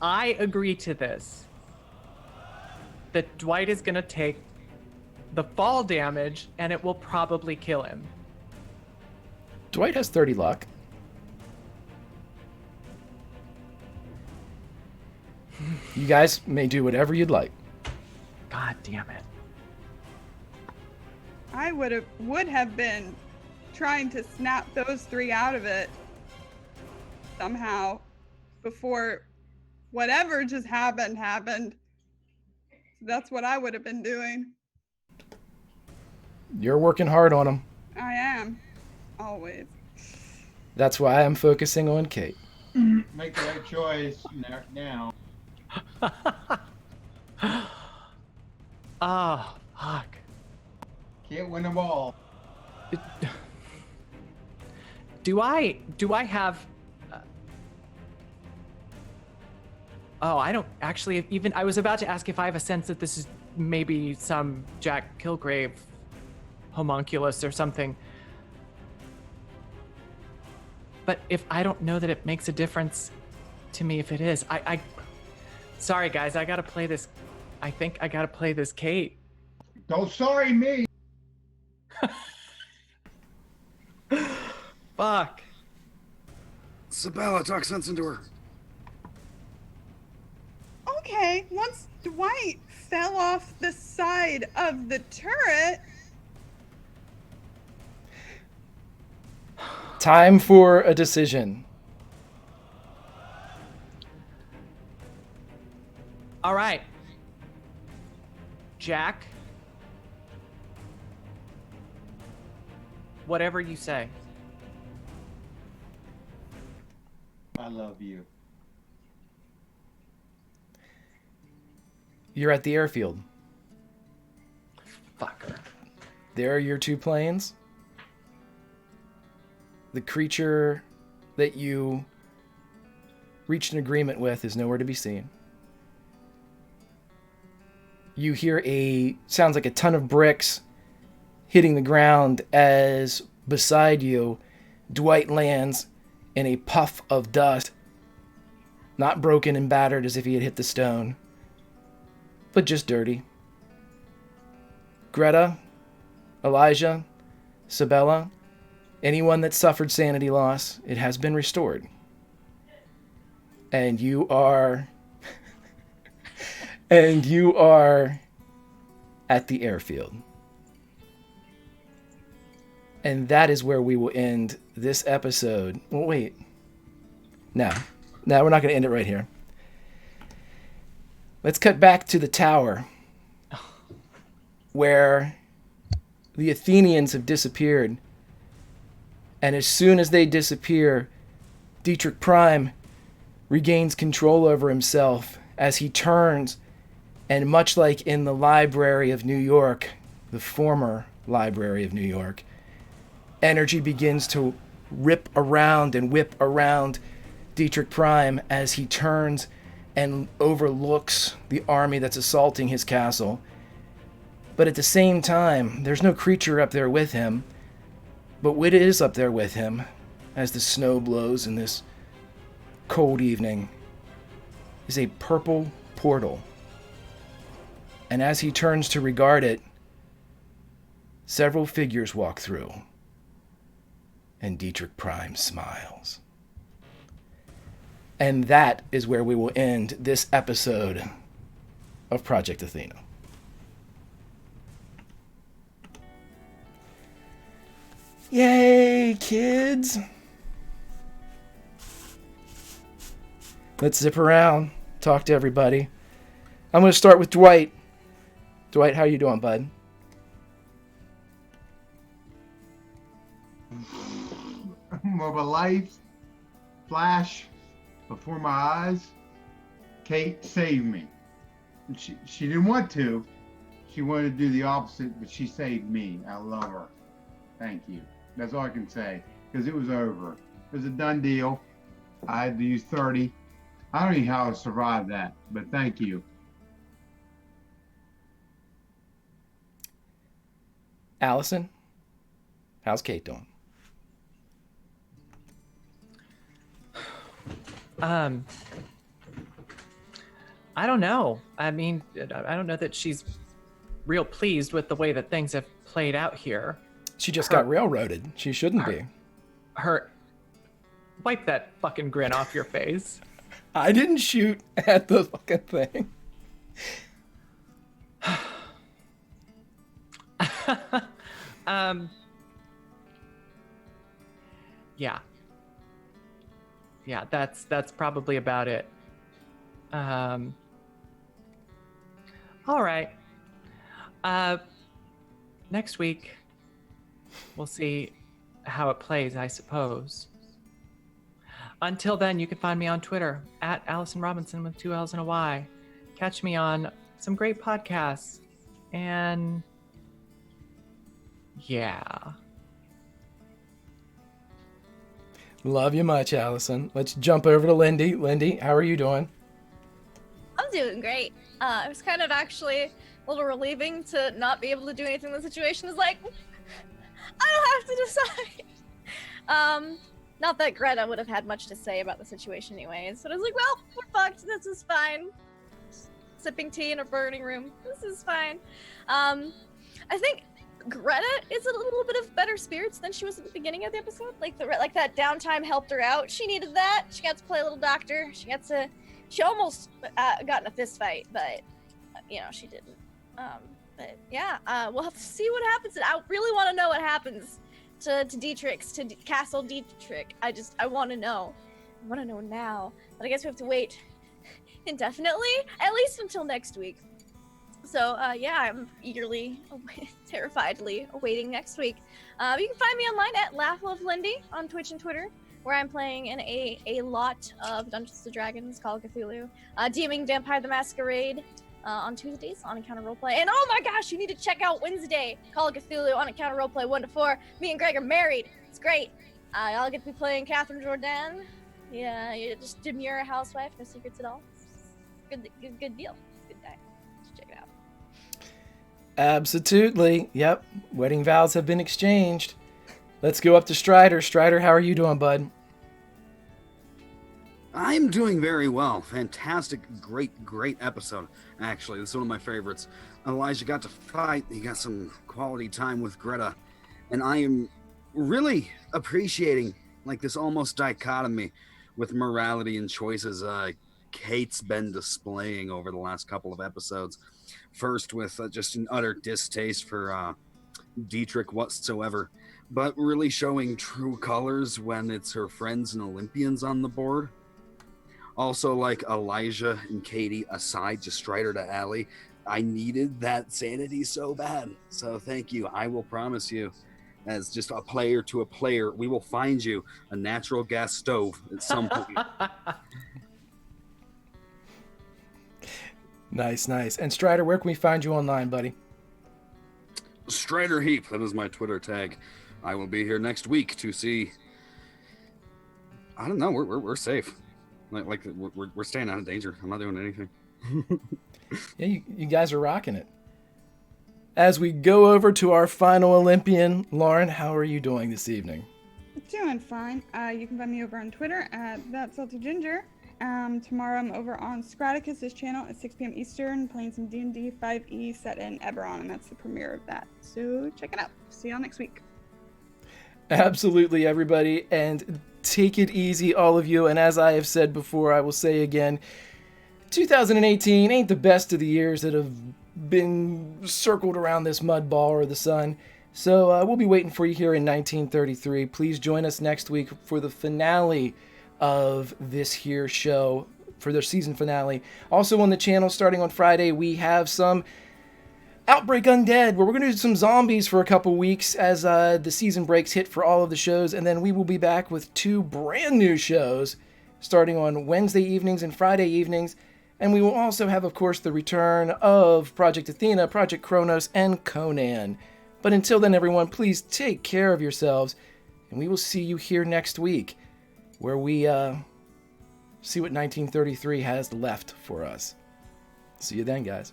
I agree to this, that Dwight is going to take the fall damage and it will probably kill him? Dwight has 30 luck. You guys may do whatever you'd like. God damn it. I would have been trying to snap those three out of it somehow before whatever just happened. That's what I would have been doing. You're working hard on him. I am. Always. That's why I'm focusing on Kate. Make the right choice now. Oh, fuck. Can't win them all. Do I have Oh, I don't actually even I was about to ask if I have a sense that this is maybe some Jack Kilgrave homunculus or something. But if I don't know that it makes a difference to me if it is. I sorry guys, I gotta play this. I think I gotta play this Kate. Don't sorry me. Fuck. Sabella, talk sense into her. Okay, once Dwight fell off the side of the turret. Time for a decision. All right. Jack. Whatever you say. I love you. You're at the airfield. Fucker. There are your two planes. The creature that you reached an agreement with is nowhere to be seen. You hear sounds like a ton of bricks hitting the ground as beside you, Dwight lands in a puff of dust, not broken and battered as if he had hit the stone, but just dirty. Greta, Elijah, Sabella, anyone that suffered sanity loss, it has been restored. And you are and you are at the airfield. And that is where we will end this episode. Well, wait. No, we're not going to end it right here. Let's cut back to the tower where the Athenians have disappeared. And as soon as they disappear, Dietrich Prime regains control over himself as he turns, and much like in the Library of New York, the former Library of New York, energy begins to rip around and whip around Dietrich Prime as he turns and overlooks the army that's assaulting his castle. But at the same time, there's no creature up there with him. But what is up there with him, as the snow blows in this cold evening, is a purple portal. And as he turns to regard it, several figures walk through. And Dietrich Prime smiles. And that is where we will end this episode of Project Athena. Yay, kids! Let's zip around, talk to everybody. I'm going to start with Dwight. Dwight, how you doing, bud? Of a life flash before my eyes, Kate saved me. She didn't want to. She wanted to do the opposite, but she saved me. I love her. Thank you. That's all I can say, because it was over. It was a done deal. I had to use 30. I don't know how I survived that, but thank you. Allison, how's Kate doing? I don't know. I mean, I don't know that she's real pleased with the way that things have played out here. She just got railroaded. She shouldn't be. Wipe that fucking grin off your face. I didn't shoot at the fucking thing. Yeah. Yeah, that's probably about it. All right. Next week, we'll see how it plays, I suppose. Until then, you can find me on Twitter at Allison Robinson with 2 L's and a Y. Catch me on some great podcasts. And yeah. Love you much, Allison. Let's jump over to Lindy. Lindy, how are you doing? I'm doing great. It was kind of actually a little relieving to not be able to do anything. The situation is like, I don't have to decide. Not that Greta would have had much to say about the situation anyways, but I was like, well, we're fucked. This is fine. Sipping tea in a burning room. This is fine. I think Greta is a little bit of better spirits than she was at the beginning of the episode. Like that downtime helped her out. She needed that. She got to play a little doctor. She almost got in a fist fight, but she didn't. But yeah, we'll have to see what happens. I really want to know what happens to Castle Dietrich. I want to know. I want to know now. But I guess we have to wait indefinitely, at least until next week. So yeah, I'm eagerly, terrifiedly awaiting next week. You can find me online at LaughLoveLindy on Twitch and Twitter, where I'm playing in a lot of Dungeons & Dragons, Call of Cthulhu, DMing Vampire the Masquerade on Tuesdays on Encounter Roleplay. And oh my gosh, you need to check out Wednesday, Call of Cthulhu on Encounter Roleplay 1 to 4. Me and Greg are married. It's great. Y'all get to be playing Catherine Jordan. Yeah, you're just demure housewife, no secrets at all. Good deal. Good time. Just check it out. Absolutely. Yep. Wedding vows have been exchanged. Let's go up to Strider. Strider, how are you doing, bud? I'm doing very well. Fantastic, great episode. Actually, this is one of my favorites. Elijah got to fight. He got some quality time with Greta, and I am really appreciating like this almost dichotomy with morality and choices Kate's been displaying over the last couple of episodes. First with just an utter distaste for Dietrich whatsoever, but really showing true colors when it's her friends and Olympians on the board. Also, like Elijah and Katie aside, just Strider to Allie. I needed that sanity so bad. So thank you. I will promise you, as just a player to a player, we will find you a natural gas stove at some point. Nice. And Strider, where can we find you online, buddy? Strider Heap, that is my Twitter tag. I will be here next week to see. I don't know. We're safe. Like we're staying out of danger. I'm not doing anything. Yeah, you guys are rocking it. As we go over to our final Olympian, Lauren, how are you doing this evening? Doing fine. You can find me over on Twitter at ThatSaltyGinger. Tomorrow I'm over on Scraticus's channel at 6 p.m. Eastern playing some D&D 5e set in Eberron, and that's the premiere of that. So check it out. See y'all next week. Absolutely, everybody, and take it easy, all of you. And as I have said before, I will say again, 2018 ain't the best of the years that have been circled around this mud ball or the sun. So we'll be waiting for you here in 1933. Please join us next week for the finale of this here show, for their season finale. Also on the channel, starting on Friday, we have some Outbreak Undead, where we're going to do some zombies for a couple weeks as the season breaks hit for all of the shows, and then we will be back with 2 brand new shows starting on Wednesday evenings and Friday evenings. And we will also have, of course, the return of Project Athena, Project Kronos, and Conan. But until then, everyone, please take care of yourselves, and we will see you here next week, where we see what 1933 has left for us. See you then, guys.